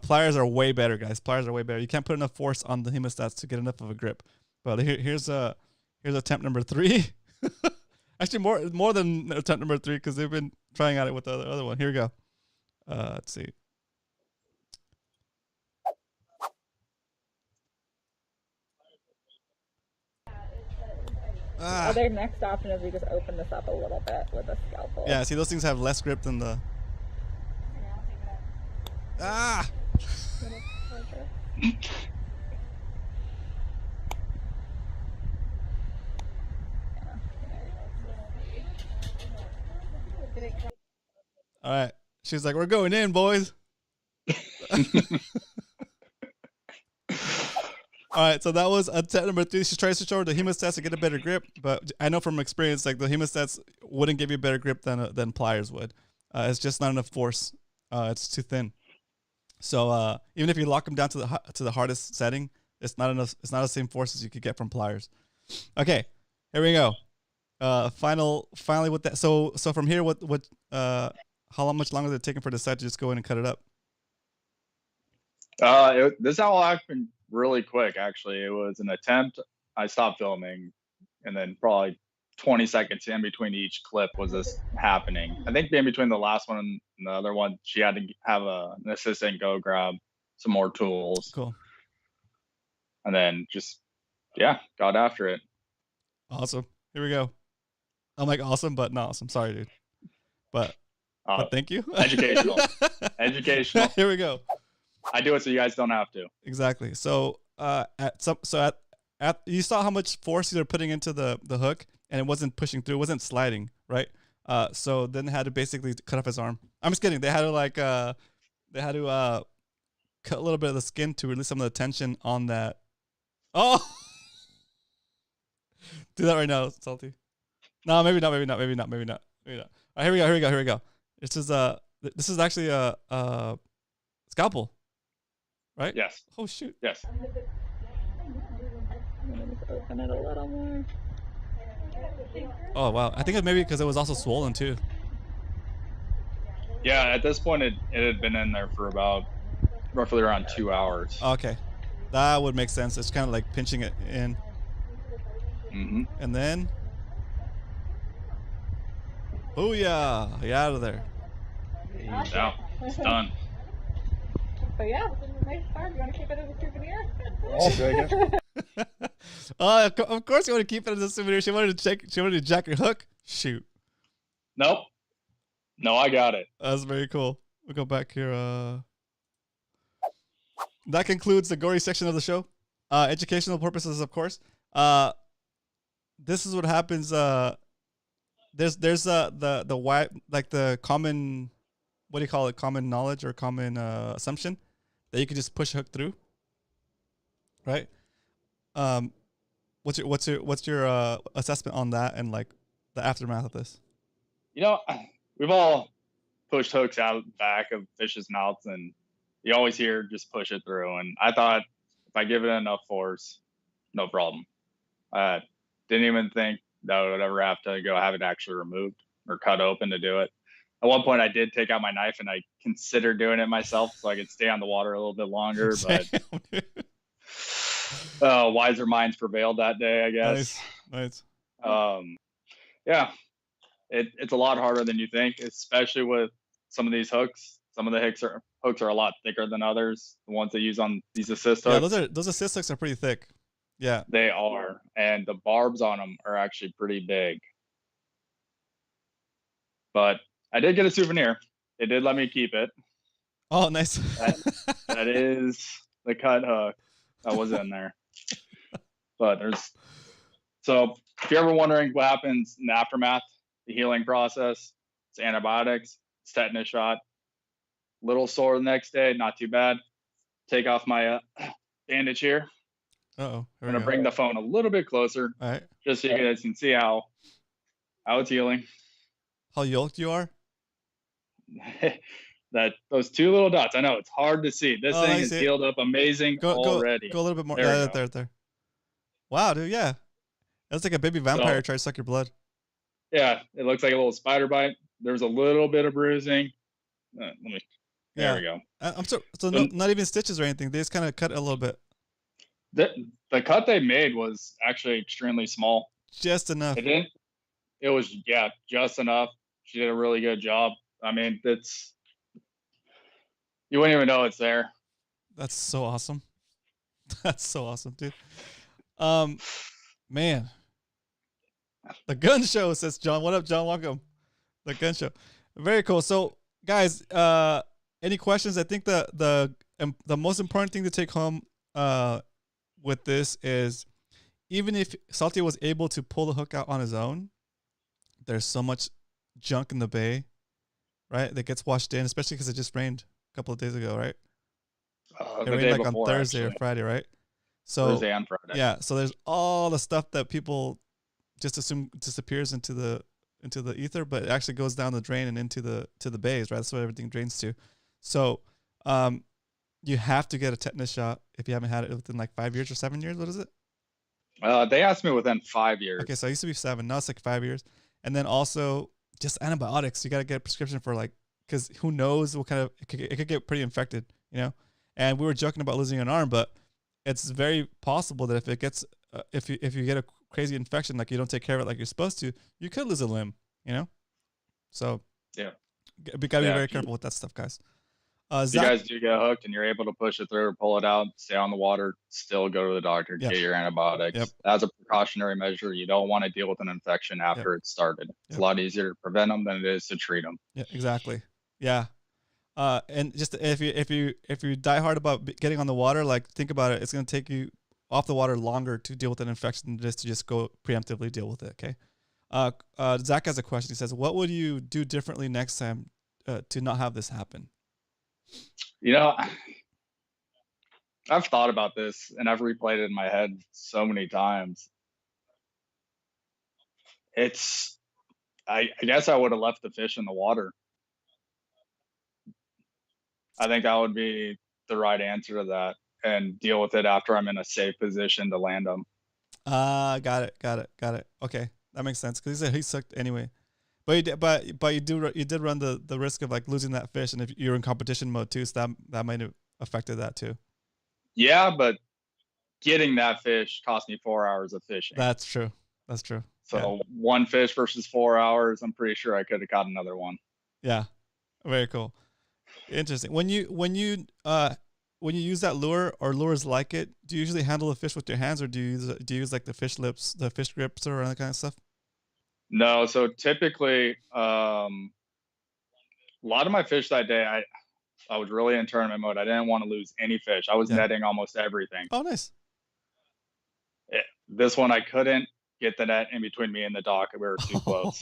Pliers are way better, guys. Pliers are way better. You can't put enough force on the hemostats to get enough of a grip. But here's attempt number 3. Actually, more than attempt number 3 because they've been trying out it with the other one. Here we go. Let's see. other next option is we just open this up a little bit with a scalpel. Yeah, see, those things have less grip than the. Ah! All right. She's like, we're going in, boys. All right, so that was attempt number 3. She tries to show her the hemostats to get a better grip, but I know from experience, like the hemostats wouldn't give you a better grip than pliers would. It's just not enough force. It's too thin. So even if you lock them down to the hardest setting, it's not enough. It's not the same force as you could get from pliers. Okay, here we go. Finally with that. So from here, how much longer did it take for the site to just go in and cut it up? This all happened really quick, actually. It was an attempt. I stopped filming, and then probably 20 seconds in between each clip was this happening. I think in between the last one and the other one, she had to have an assistant go grab some more tools. Cool. And then just, got after it. Awesome. Here we go. I'm like awesome, but not awesome. Sorry, dude. But thank you. Educational. Educational. Here we go. I do it so you guys don't have to. Exactly. So you saw how much force they're putting into the hook, and it wasn't pushing through. It wasn't sliding, right? So then they had to basically cut off his arm. I'm just kidding. They had to cut a little bit of the skin to release some of the tension on that. Oh, do that right now, Salty. No, maybe not. All right, here we go. This is actually a scalpel. right? Yes. Oh shoot. Yes. I'm gonna just open it a little more. Oh wow. I think it maybe because it was also swollen too. Yeah, at this point, it had been in there for about roughly around 2 hours. Okay, that would make sense. It's kind of like pinching it in, and then, booyah! You're out of there. Yeah, it's done. But yeah, this is a nice card. You want to keep it as a souvenir? I'll take it. Of course you want to keep it as a souvenir. She wanted to jack your hook. Shoot. Nope. No, I got it. That's very cool. We'll go back here. That concludes the gory section of the show. Educational purposes, of course. This is what happens. There's the why, like the common, what do you call it? Common knowledge or common assumption that you can just push a hook through, right? What's your assessment on that and like the aftermath of this? You know, we've all pushed hooks out the back of fish's mouths, and you always hear just push it through. And I thought if I give it enough force, no problem. Didn't even think that I would ever have to go have it actually removed or cut open to do it. At one point, I did take out my knife and I considered doing it myself so I could stay on the water a little bit longer. But wiser minds prevailed that day, I guess. Nice. Yeah, it's a lot harder than you think, especially with some of these hooks. Some of the hooks are a lot thicker than others. The ones they use on these assist hooks. Yeah, those assist hooks are pretty thick. Yeah, they are, and the barbs on them are actually pretty big. But I did get a souvenir. They did let me keep it. Oh, nice. That is the cut hook that was in there. But so if you're ever wondering what happens in the aftermath, the healing process, it's antibiotics, it's tetanus shot. Little sore the next day, not too bad. Take off my bandage here. Uh-oh. I'm going to bring the phone a little bit closer. All right. Just so you guys can see how it's healing. How yoked you are? Those two little dots. I know it's hard to see. This thing is healed up amazing already. Go a little bit more. There. Wow, dude. Yeah. That's like a baby vampire trying to suck your blood. Yeah. It looks like a little spider bite. There's a little bit of bruising. There we go. Not even stitches or anything. They just kind of cut a little bit. The cut they made was actually extremely small. Just enough. It was just enough. She did a really good job. I mean, you wouldn't even know it's there. That's so awesome. That's so awesome, dude. Man. The gun show, says John. What up, John? Welcome. The gun show. Very cool. So, guys, any questions? I think the most important thing to take home with this is, even if Salty was able to pull the hook out on his own, there's so much junk in the bay, right, that gets washed in, especially because it just rained a couple of days ago, right? It rained like on Thursday or Friday, right? So Thursday and Friday. Yeah, so there's all the stuff that people just assume disappears into the ether, but it actually goes down the drain and into the bays, right? That's what everything drains to. So you have to get a tetanus shot if you haven't had it within like 5 years or 7 years. What is it? They asked me within 5 years. Okay, so I used to be 7. Now it's like 5 years. And then also just antibiotics. You got to get a prescription for, like, because who knows what kind of, it could get pretty infected, you know? And we were joking about losing an arm, but it's very possible that if it gets, if you get a crazy infection, like you don't take care of it like you're supposed to, you could lose a limb, you know? So yeah, we got to be very careful with that stuff, guys. If you guys do get hooked and you're able to push it through or pull it out, stay on the water, still go to the doctor, get your antibiotics. Yep. As a precautionary measure, you don't want to deal with an infection after it started. It's a lot easier to prevent them than it is to treat them. Yeah, exactly. Yeah. And just if you die hard about getting on the water, like, think about it. It's going to take you off the water longer to deal with an infection than to just go preemptively deal with it. Okay. Zach has a question. He says, what would you do differently next time to not have this happen? You know, I've thought about this and I've replayed it in my head so many times. I guess I would have left the fish in the water. I think that would be the right answer to that and deal with it after I'm in a safe position to land them. Got it. Okay, that makes sense because he said he sucked anyway. But you did run the risk of like losing that fish, and if you're in competition mode too, so that might have affected that too. Yeah, but getting that fish cost me 4 hours of fishing. That's true. So one fish versus 4 hours, I'm pretty sure I could have caught another one. Yeah, very cool. Interesting. When you use that lure or lures like it, do you usually handle the fish with your hands, or do you use like the fish lips, the fish grips, or that kind of stuff? No, so typically, a lot of my fish that day, I was really in tournament mode. I didn't want to lose any fish. I was netting almost everything. Oh, nice. This one, I couldn't get the net in between me and the dock. We were too close.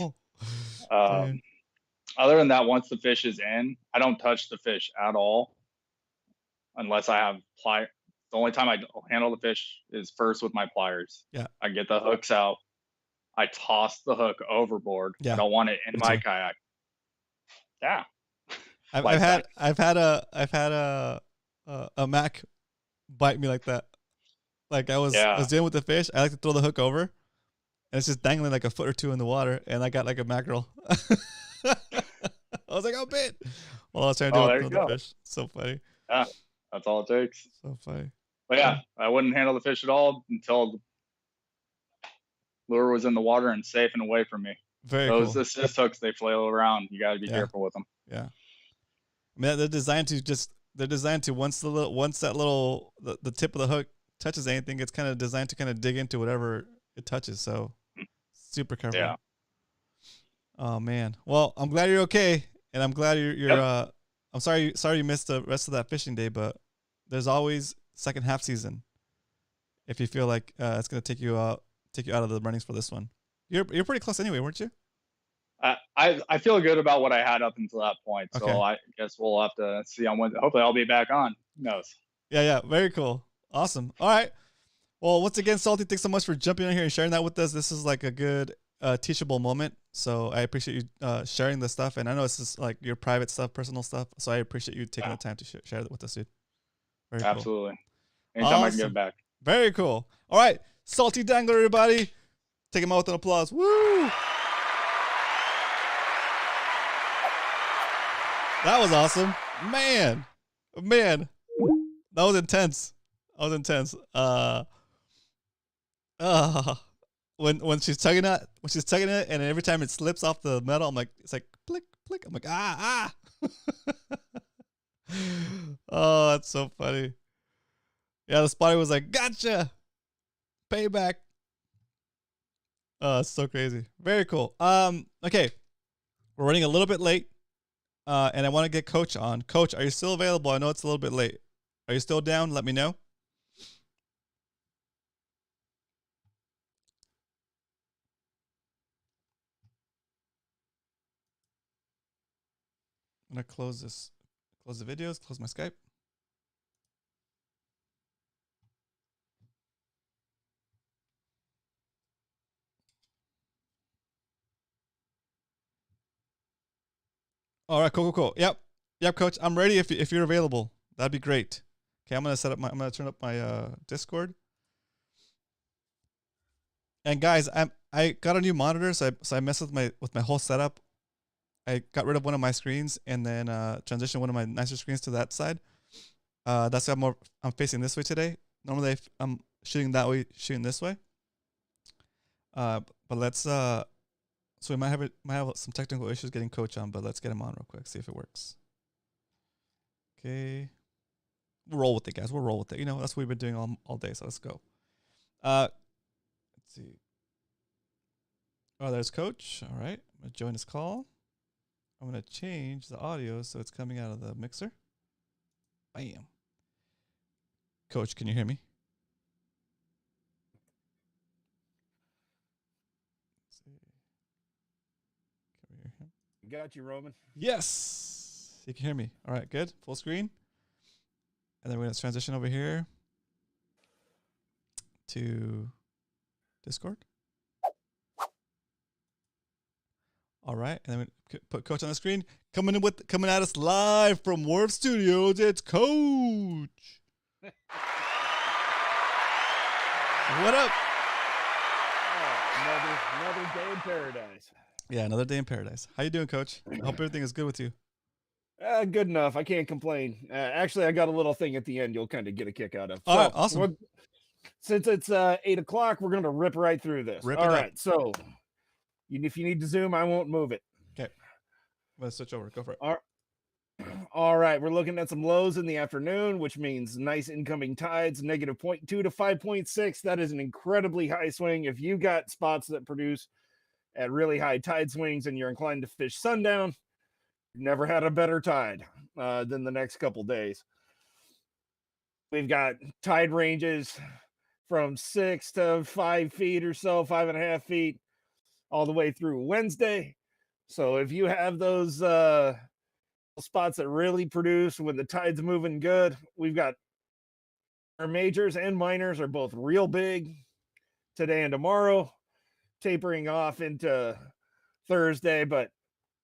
Other than that, once the fish is in, I don't touch the fish at all unless I have pliers. The only time I handle the fish is first with my pliers. Yeah. I get the hooks out. I toss the hook overboard. Yeah. I don't want it in my kayak. Yeah. I've had a Mac bite me like that. Like I was dealing with the fish. I like to throw the hook over, and it's just dangling like a foot or two in the water, and I got like a mackerel. I was like, "Oh, bit!" Well, I was trying to do the fish. So funny. Yeah, that's all it takes. So funny. But yeah, I wouldn't handle the fish at all until the lure was in the water and safe and away from me. Those assist hooks, they flail around. You got to be careful with them. Yeah. I mean, they're designed to once the tip of the hook touches anything, it's kind of designed to kind of dig into whatever it touches. So super careful. Yeah. Oh man. Well, I'm glad you're okay, and I'm glad you're. I'm sorry you missed the rest of that fishing day, but there's always second half season. If you feel like it's gonna take you out of the runnings for this one, you're pretty close anyway, weren't you? I feel good about what I had up until that point, so I guess we'll have to see on Wednesday. Hopefully, I'll be back on. Who knows? Yeah. Very cool. Awesome. All right. Well, once again, Salty, thanks so much for jumping on here and sharing that with us. This is like a good teachable moment. So I appreciate you sharing this stuff. And I know this is like your private stuff, personal stuff. So I appreciate you taking the time to share that with us, dude. Very cool. Absolutely. Anytime I can give back. Very cool. All right. Salty Dangler, everybody. Take him out with an applause. Woo! That was awesome. Man. That was intense. When she's tugging it, and every time it slips off the metal, I'm like, it's like click. I'm like, ah. Oh, that's so funny. Yeah, the spotter was like, gotcha. Payback. Oh, it's so crazy. Very cool. Okay. We're running a little bit late. And I want to get Coach on. Coach, are you still available? I know it's a little bit late. Are you still down? Let me know. I'm going to close the videos, close my Skype. All right, cool. Yep, Coach. I'm ready if you're available. That'd be great. Okay, I'm gonna turn up my Discord. And guys, I got a new monitor, so I messed with my whole setup. I got rid of one of my screens and then transitioned one of my nicer screens to that side. That's why I'm facing this way today. Normally I'm shooting that way, shooting this way. But let's so we might have some technical issues getting Coach on, but let's get him on real quick, see if it works. Okay. We'll roll with it, guys. We'll roll with it. You know, that's what we've been doing all day, so let's go. Let's see. Oh, there's Coach. All right. I'm going to join his call. I'm going to change the audio so it's coming out of the mixer. Bam. Coach, can you hear me? Let's see. Can we hear him? Got you, Roman. Yes. You can hear me. All right, good. Full screen. And then we're going to transition over here to Discord. All right, and then we put Coach on the screen. Coming at us live from Werf Studios. It's Coach. What up? Oh, another day in paradise. Yeah, another day in paradise. How you doing, Coach? I hope everything is good with you. Good enough. I can't complain. Actually, I got a little thing at the end you'll kind of get a kick out of. All right, awesome. Since it's 8 o'clock, we're going to rip right through this. All right, so if you need to zoom, I won't move it. Okay. Let's switch over. Go for it. All right, we're looking at some lows in the afternoon, which means nice incoming tides, negative 0.2 to 5.6. That is an incredibly high swing. If you got spots that produce at really high tide swings and you're inclined to fish sundown, you've never had a better tide than the next couple days. We've got tide ranges from 6 to 5 feet or so, 5.5 feet, all the way through Wednesday. So if you have those spots that really produce when the tide's moving good, we've got our majors and minors are both real big today and tomorrow, tapering off into Thursday, but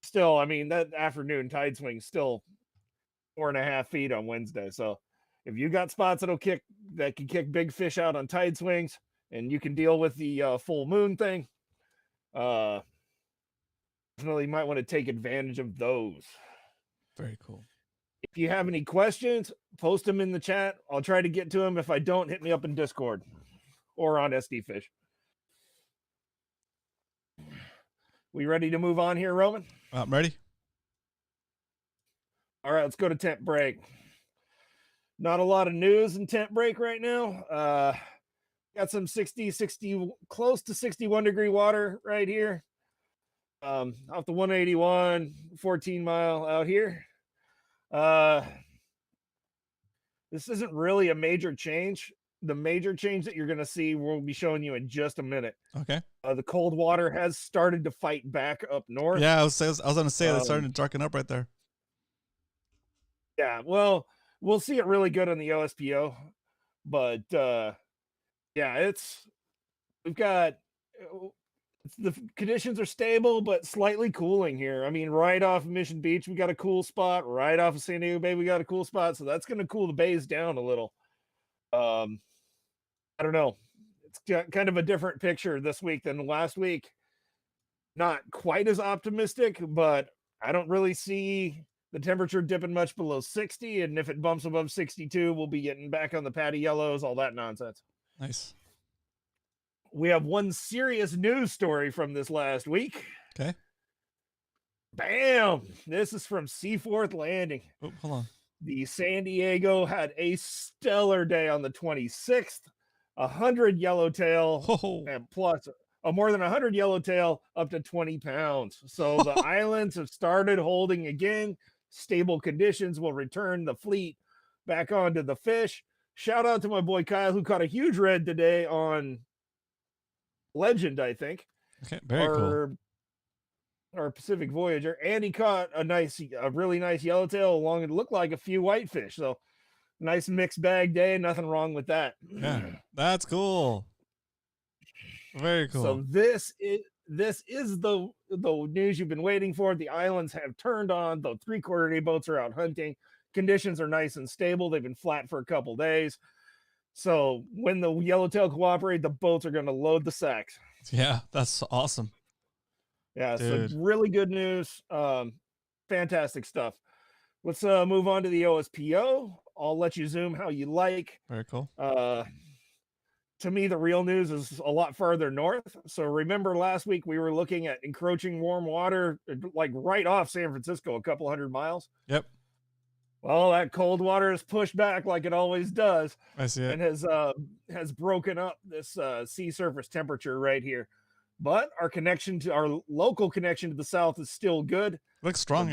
still, I mean, that afternoon tide swing still 4.5 feet on Wednesday. So if you got spots that can kick big fish out on tide swings, and you can deal with the full moon thing, definitely might want to take advantage of those. Very cool. If you have any questions, post them in the chat. I'll try to get to them. If I don't, hit me up in Discord or on SD Fish. We ready to move on here, Roman? I'm ready. All right, let's go to tent break. Not a lot of news in tent break right now. Got some 60, close to 61 degree water right here. Off the 181, 14 mile out here. This isn't really a major change. The major change that you're going to see, we'll be showing you in just a minute. Okay. The cold water has started to fight back up north. Yeah, I was going to say it's starting to darken up right there. Yeah, well, we'll see it really good on the OSPO, but yeah, we've got the conditions are stable but slightly cooling here. I mean, right off Mission Beach we got a cool spot, right off of San Diego Bay we got a cool spot, so that's going to cool the bays down a little. I don't know, it's kind of a different picture this week than last week. Not quite as optimistic, but I don't really see the temperature dipping much below 60, and if it bumps above 62, we'll be getting back on the patty yellows, all that nonsense. Nice. We have one serious news story from this last week. Okay. Bam! This is from Seaforth Landing. Oh, hold on. The San Diego had a stellar day on the 26th. 100 yellowtail and plus more than 100 yellowtail up to 20 pounds. So the islands have started holding again. Stable conditions will return the fleet back onto the fish. Shout out to my boy Kyle, who caught a huge red today on Legend, I think. Okay, very cool. Our Pacific Voyager, and he caught a really nice yellowtail along. It looked like a few whitefish. So nice mixed bag day. Nothing wrong with that. Yeah, that's cool. Very cool. So this is the news you've been waiting for. The islands have turned on. The 3/4 day boats are out hunting. Conditions are nice and stable. They've been flat for a couple days. So when the yellowtail cooperate, the boats are going to load the sacks. Yeah, that's awesome. Yeah, dude. So really good news. Fantastic stuff. Let's move on to the OSPO. I'll let you zoom how you like. Very cool. To me, the real news is a lot farther north. So remember last week we were looking at encroaching warm water, like right off San Francisco, a couple 100 miles. Yep. Well, that cold water is pushed back like it always does. I see it. And has broken up this sea surface temperature right here. But our local connection to the south is still good. Looks strong,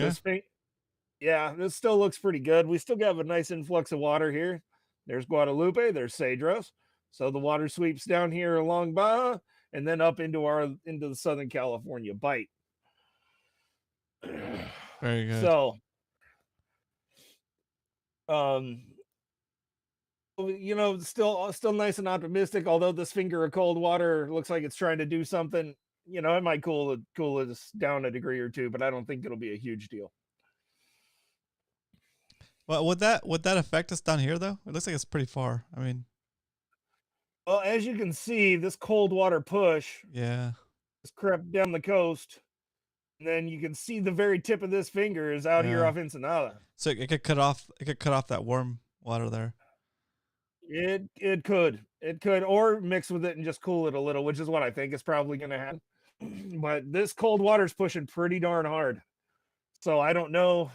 yeah. This still looks pretty good. We still have a nice influx of water here. There's Guadalupe, there's Cedros. So the water sweeps down here along Baja and then up into the Southern California bight. Very good. So still nice and optimistic, although this finger of cold water looks like it's trying to do something. you know, it might cool us down a degree or two, but I don't think it'll be a huge deal. Well, would that affect us down here though? It looks like it's pretty far. I mean, well, as you can see, this cold water push yeah, has crept down the coast. And then you can see the very tip of this finger is out here Yeah. off Ensenada. so it could cut off that warm water there. It could, or mix with it and just cool it a little, which is what I think is probably going to happen. But this cold water's pushing pretty darn hard. So I don't know.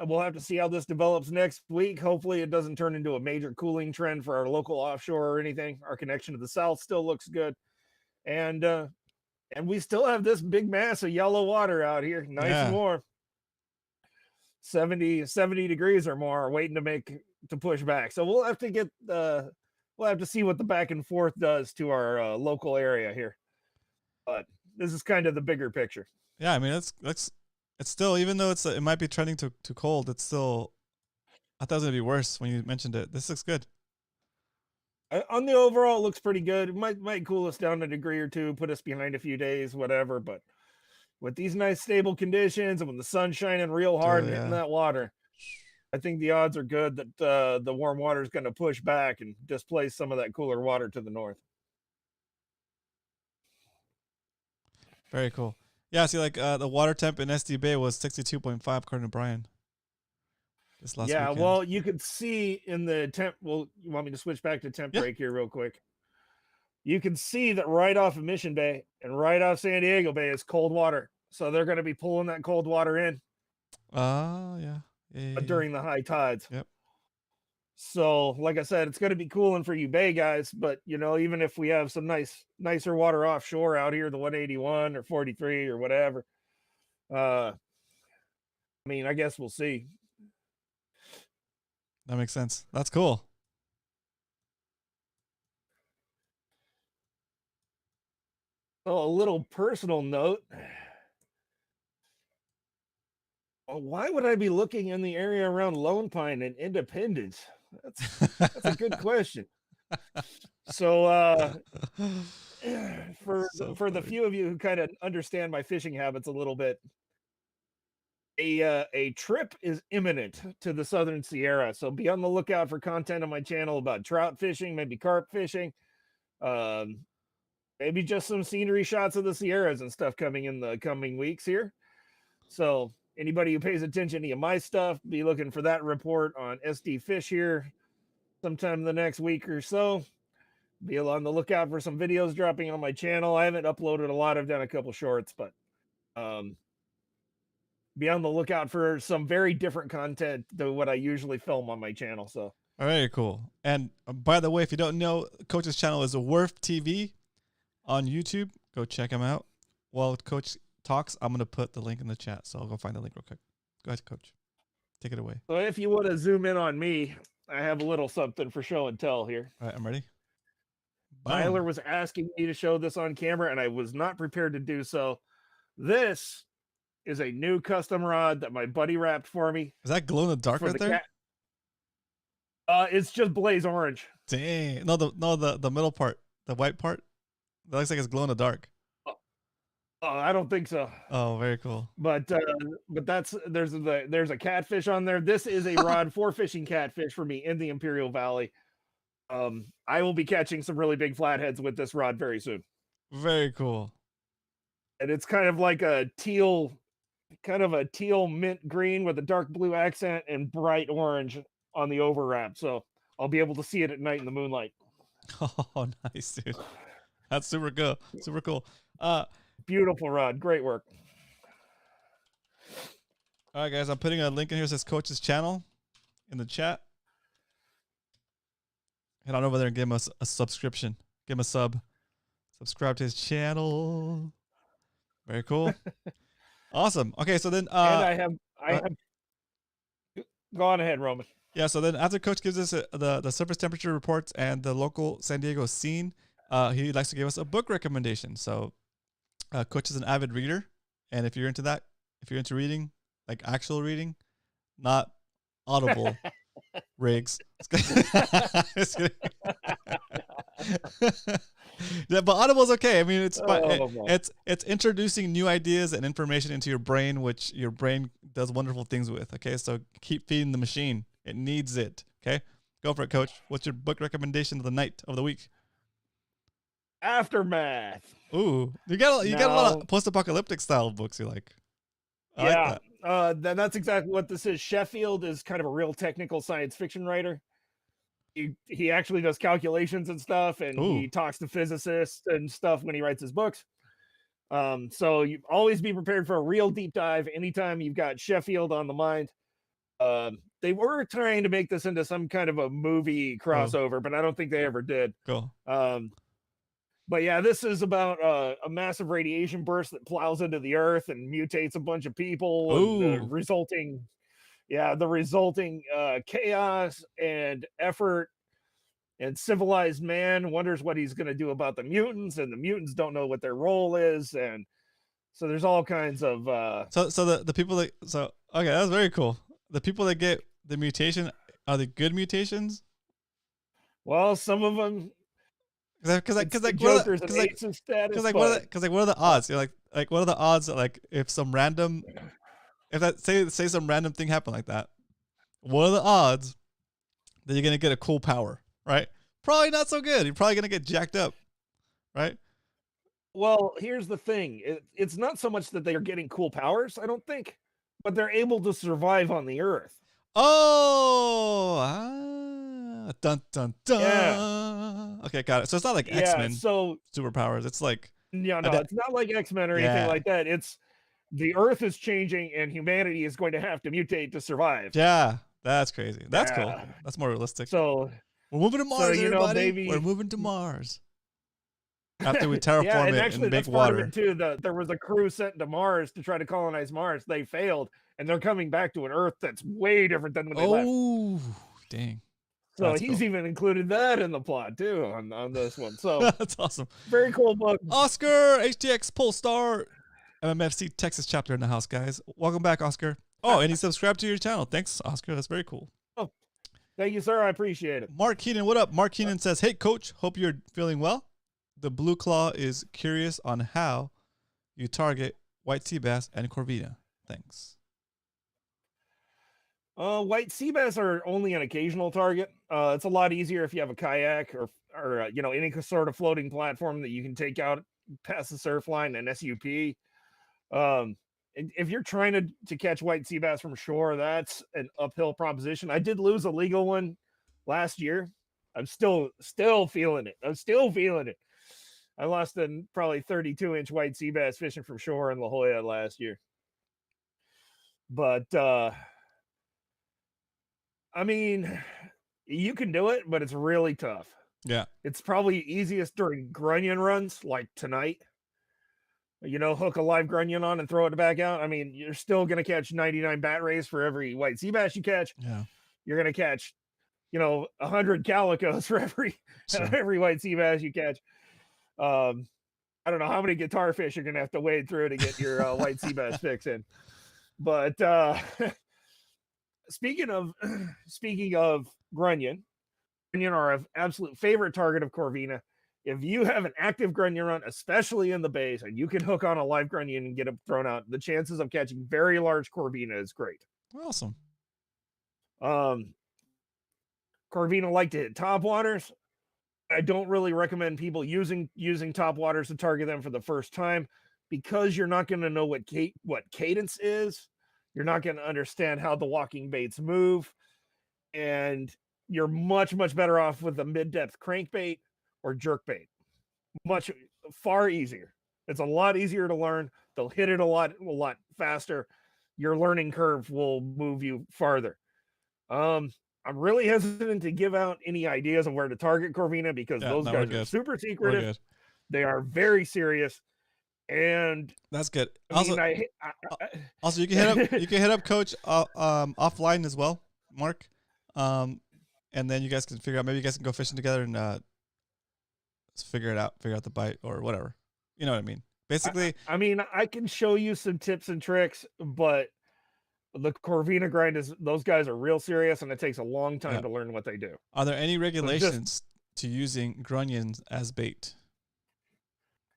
We'll have to see how this develops next week. Hopefully it doesn't turn into a major cooling trend for our local offshore or anything. Our connection to the south still looks good. And we still have this big mass of yellow water out here. Nice and warm. 70 degrees or more waiting to push back. So we'll have to we'll have to see what the back and forth does to our local area here. But this is kind of the bigger picture. Yeah, I mean it's still, even though it might be trending to cold, it's still, I thought it was gonna be worse when you mentioned it. This looks good. On the overall, it looks pretty good. It might cool us down a degree or two, put us behind a few days, whatever. But with these nice stable conditions and when the sun's shining real hard and hitting that water, I think the odds are good that the warm water is going to push back and displace some of that cooler water to the north. Very cool. Yeah, see, like the water temp in SD Bay was 62.5 according to Brian. This last weekend. Well, you could see in the temp. Well, you want me to switch back to temp break here real quick? You can see that right off of Mission Bay and right off San Diego Bay is cold water. So they're going to be pulling that cold water in. During the high tides. Yep. So, like I said, it's going to be cooling for you Bay guys. But, you know, even if we have some nicer water offshore out here, the 181 or 43 or whatever, I mean, I guess we'll see. That makes sense. That's cool. Oh, a little personal note. Why would I be looking in the area around Lone Pine and Independence? That's a good question. So, for the few of you who kind of understand my fishing habits a little bit, a trip is imminent to the Southern Sierra. So be on the lookout for content on my channel about trout fishing, maybe carp fishing, maybe just some scenery shots of the Sierras and stuff coming in the coming weeks here. So anybody who pays attention to my stuff, be looking for that report on SD Fish here sometime in the next week or so. Be on the lookout for some videos dropping on my channel. I haven't uploaded a lot. I've done a couple shorts, but be on the lookout for some very different content than what I usually film on my channel. So very cool. And by the way, if you don't know, Coach's channel is a Werf TV on YouTube. Go check him out. While Coach talks, I'm gonna put the link in the chat, so I'll go find the link real quick. Go ahead, Coach. Take it away. So if you want to zoom in on me, I have a little something for show and tell here. All right, I'm ready. Tyler was asking me to show this on camera, and I was not prepared to do so. This is a new custom rod that my buddy wrapped for me. Is that glow in the dark right there? It's just blaze orange. Dang. No, the middle part, the white part. That looks like it's glow in the dark. I don't think so. Oh, very cool. But there's a catfish on there. This is a rod for fishing catfish for me in the Imperial Valley. I will be catching some really big flatheads with this rod very soon. Very cool. And it's kind of like a teal mint green with a dark blue accent and bright orange on the overwrap. So I'll be able to see it at night in the moonlight. Oh, nice, dude. That's super cool. Super cool. Beautiful rod. Great work. All right, guys. I'm putting a link in here that says Coach's channel in the chat. Head on over there and give him a subscription. Give him a sub. Subscribe to his channel. Very cool. Awesome. Okay, so then and I have go on ahead, Roman. Yeah, so then after Coach gives us the surface temperature reports and the local San Diego scene, he likes to give us a book recommendation. So Coach is an avid reader, and if you're into that, if you're into reading, like actual reading, not Audible, Riggs. Just kidding. Yeah, but Audible's okay. I mean, it's fine. Oh, boy. It's introducing new ideas and information into your brain, which your brain does wonderful things with. Okay, so keep feeding the machine. It needs it. Okay, go for it, Coach. What's your book recommendation of the night of the week? Aftermath. Ooh, you got a lot of post-apocalyptic style books you like. I like that. That's exactly what this is. Sheffield is kind of a real technical science fiction writer. He actually does calculations and stuff, and he talks to physicists and stuff when he writes his books. So you always be prepared for a real deep dive anytime you've got Sheffield on the mind. They were trying to make this into some kind of a movie crossover, but I don't think they ever did. Cool. But yeah, this is about a massive radiation burst that plows into the earth and mutates a bunch of people, and the resulting chaos and effort, and civilized man wonders what he's going to do about the mutants, and the mutants don't know what their role is, and so there's all kinds of the people that okay, that's very cool. The people that get the mutation, are they good mutations? Well, some of them. Because what are the odds? You're like what are the odds that, like, if some random thing happened like that, what are the odds that you're gonna get a cool power? Right? Probably not so good. You're probably gonna get jacked up, right? Well, here's the thing. It's not so much that they are getting cool powers, I don't think, but they're able to survive on the Earth. Dun dun dun. Yeah. Okay, got it. So it's not like X-Men so superpowers. It's like it's not like X-Men or anything like that. It's the Earth is changing and humanity is going to have to mutate to survive. Yeah, that's crazy. That's cool. That's more realistic. So we're moving to Mars, everybody. We're moving to Mars. After we terraform and it actually, and make that's part water. of it too. There was a crew sent to Mars to try to colonize Mars. They failed, and they're coming back to an Earth that's way different than when they left. Oh, dang. So That's he's cool. even included that in the plot too on this one. So that's awesome. Very cool book. Oscar, HTX Polestar, MMFC Texas chapter in the house, guys. Welcome back, Oscar. Oh, and he subscribed to your channel. Thanks, Oscar. That's very cool. Oh, thank you, sir. I appreciate it. Mark Keenan, what up? Mark Keenan says, "Hey, Coach. Hope you're feeling well. The Blue Claw is curious on how you target white sea bass and corvina. Thanks." White sea bass are only an occasional target. It's a lot easier if you have a kayak or any sort of floating platform that you can take out past the surf line and SUP. If you're trying to catch white sea bass from shore, that's an uphill proposition. I did lose a legal one last year. I'm still feeling it. I lost a probably 32-inch white sea bass fishing from shore in La Jolla last year. But I mean, you can do it, but it's really tough. Yeah. It's probably easiest during grunion runs like tonight. Hook a live grunion on and throw it back out. I mean, you're still going to catch 99 bat rays for every white sea bass you catch. Yeah. You're going to catch, 100 calicos for every white sea bass you catch. I don't know how many guitar fish you're going to have to wade through to get your white sea bass fix in. But speaking of grunion are an absolute favorite target of corvina. If you have an active grunion run, especially in the bays, and you can hook on a live grunion and get it thrown out, the chances of catching very large corvina is great. Awesome. Corvina like to hit top waters. I don't really recommend people using top waters to target them for the first time, because you're not going to know what cadence is. You're not going to understand how the walking baits move, and you're much, much better off with a mid-depth crankbait or jerkbait. Far easier. It's a lot easier to learn. They'll hit it a lot faster. Your learning curve will move you farther. I'm really hesitant to give out any ideas of where to target corvina, because those guys are super secretive. They are very serious. And that's good. Also, you can hit up Coach offline as well, Mark. And then you guys can maybe you guys can go fishing together and figure out the bite or whatever. You know what I mean? Basically, I can show you some tips and tricks, but the corvina grind those guys are real serious, and it takes a long time to learn what they do. Are there any regulations to using grunions as bait?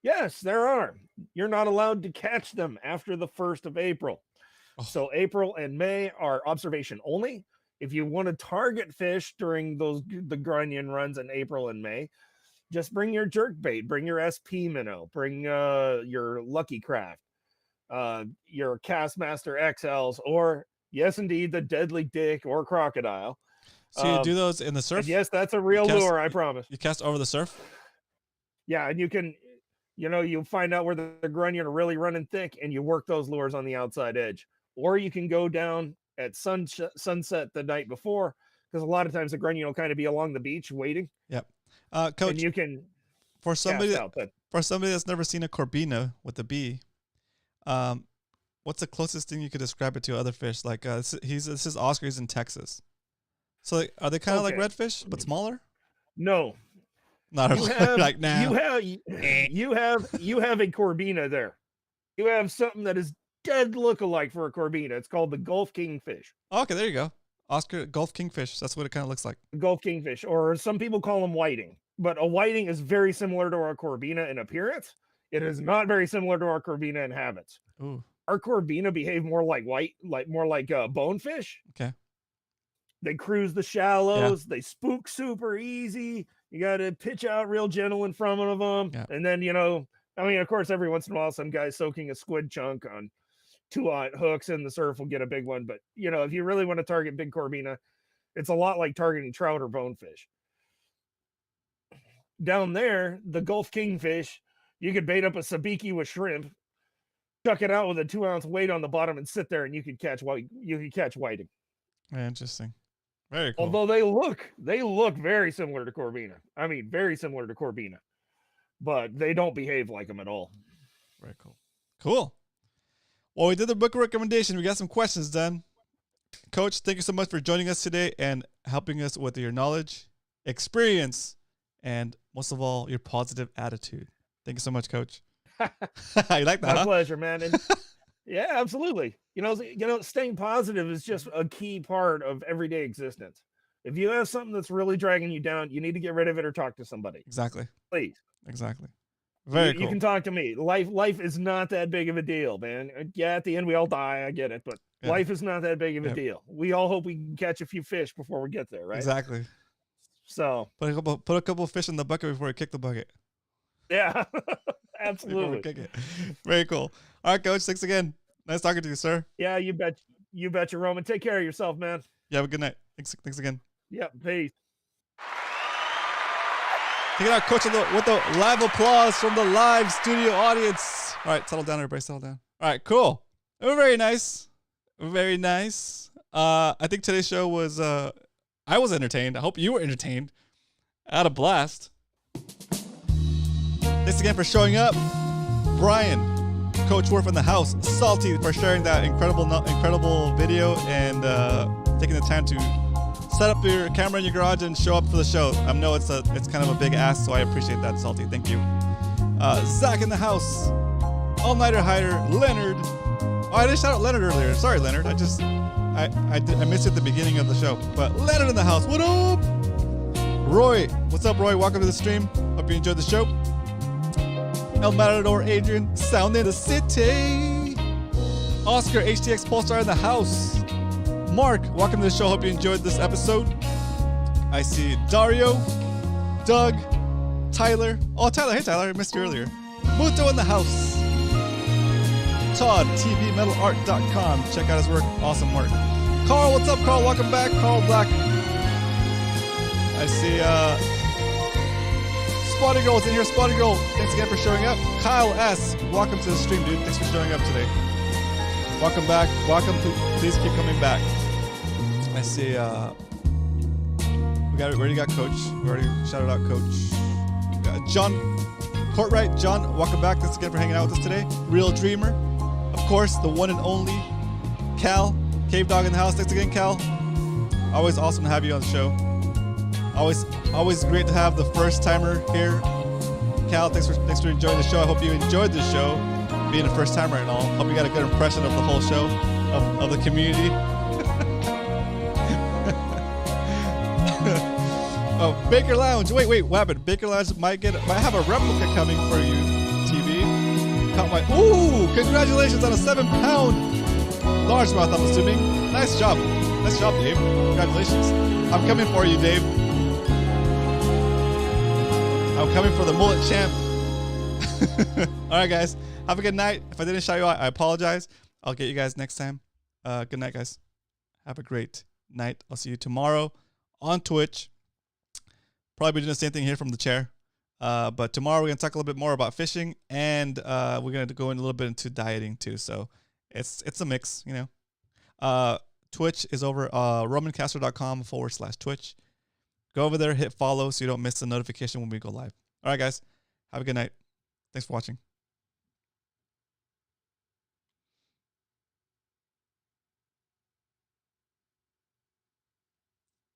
Yes, there are. You're not allowed to catch them after the 1st of April. Oh. So April and May are observation only. If you want to target fish during the grunion runs in April and May, just bring your jerk bait, bring your SP minnow, bring your Lucky Craft, your Castmaster XLs, or yes, indeed, the Deadly Dick or Crocodile. So you do those in the surf? Yes, that's a real lure, I promise. You cast over the surf? Yeah, and you can, you find out where the grunion are really running thick, and you work those lures on the outside edge. Or you can go down at sunset the night before, because a lot of times the grunion will kind of be along the beach waiting. Yep. Coach, and you can for somebody that's never seen a corbina with a B, what's the closest thing you could describe it to other fish? Like this is Oscar. He's in Texas. So like, are they kind of like redfish but smaller? No, not at all. Like now. You have a corbina there. You have something that is dead lookalike for a corbina. It's called the Gulf Kingfish. Okay, there you go. Oscar Gulf Kingfish. That's what it kind of looks like. Gulf Kingfish, or some people call them whiting. But a whiting is very similar to our corbina in appearance. It is not very similar to our corbina in habits. Ooh. Our corbina behave more like bonefish. Okay. They cruise the shallows. Yeah. They spook super easy. You got to pitch out real gentle in front of them. Yeah. And then, of course, every once in a while, some guy's soaking a squid chunk on 2-aught hooks in the surf will get a big one. But, if you really want to target big corbina, it's a lot like targeting trout or bonefish. Down there, the Gulf Kingfish, you could bait up a sabiki with shrimp, chuck it out with a 2-ounce weight on the bottom, and sit there, and you could catch whiting. Interesting. Very cool. Although they look very similar to corbina. I mean, very similar to corbina, but they don't behave like them at all. Very cool. Cool. Well, we did the book recommendation. We got some questions done. Coach, thank you so much for joining us today and helping us with your knowledge, experience, and most of all, your positive attitude. Thank you so much, Coach. You like that? My pleasure, man. And yeah, absolutely. Staying positive is just a key part of everyday existence. If you have something that's really dragging you down, you need to get rid of it or talk to somebody. Exactly. Please. Exactly. Very cool. You can talk to me. Life is not that big of a deal, man. Yeah, at the end we all die. I get it, but life is not that big of a deal. We all hope we can catch a few fish before we get there, right? Exactly. So put a couple of fish in the bucket before you kick the bucket. Yeah, absolutely. Kick it. Very cool. All right, Coach. Thanks again. Nice talking to you, sir. Yeah, you bet. You betcha, Roman. Take care of yourself, man. Yeah, have a good night. Thanks again. Yeah, peace. Take it out, Coach, with the live applause from the live studio audience. All right, settle down, everybody. Settle down. All right, cool. Very nice. Very nice. I think today's show was, I was entertained. I hope you were entertained. I had a blast. Thanks again for showing up. Brian, Coach Werf in the house. Salty for sharing that incredible video and taking the time to set up your camera in your garage and show up for the show. I know it's kind of a big ask, so I appreciate that, Salty. Thank you. Zach in the house. All-nighter hider, Leonard. Oh, I didn't shout out Leonard earlier. Sorry, Leonard. I missed it at the beginning of the show. But Leonard in the house. What up? Roy. What's up, Roy? Welcome to the stream. Hope you enjoyed the show. El Matador Adrian. Sound in the city. Oscar HTX Polestar in the house. Mark, welcome to the show. Hope you enjoyed this episode. I see Dario, Doug, Tyler. Oh, Tyler. Hey, Tyler. I missed you earlier. Muto in the house. Todd, tvmetalart.com. Check out his work. Awesome work. Carl, what's up, Carl? Welcome back. Carl Black. I see Spotty Girl's in here. Spotty Girl, thanks again for showing up. Kyle S., welcome to the stream, dude. Thanks for showing up today. Welcome back. Welcome. Please keep coming back. I see we already got Coach. We already shouted out Coach. John Courtright. John, welcome back. Thanks again for hanging out with us today. Real Dreamer. Of course, the one and only Cal. Cave Dog in the house. Thanks again, Cal. Always awesome to have you on the show. Always great to have the first timer here. Cal, thanks for enjoying the show. I hope you enjoyed the show, being a first timer and all. Hope you got a good impression of the whole show, of the community. Oh, Baker Lounge. Wait, what happened? Baker Lounge might have a replica coming for you, TV. Ooh, congratulations on a 7-pound largemouth, I'm assuming. Nice job, Dave. Congratulations. I'm coming for you, Dave. I'm coming for the mullet champ. All right, guys. Have a good night. If I didn't shout you out, I apologize. I'll get you guys next time. Good night, guys. Have a great night. I'll see you tomorrow on Twitch. Probably doing the same thing here from the chair. But tomorrow we're going to talk a little bit more about fishing, and we're going to go in a little bit into dieting too. So it's a mix, you know. Twitch is over romancastro.com/Twitch. Go over there, hit follow so you don't miss the notification when we go live. All right, guys. Have a good night. Thanks for watching.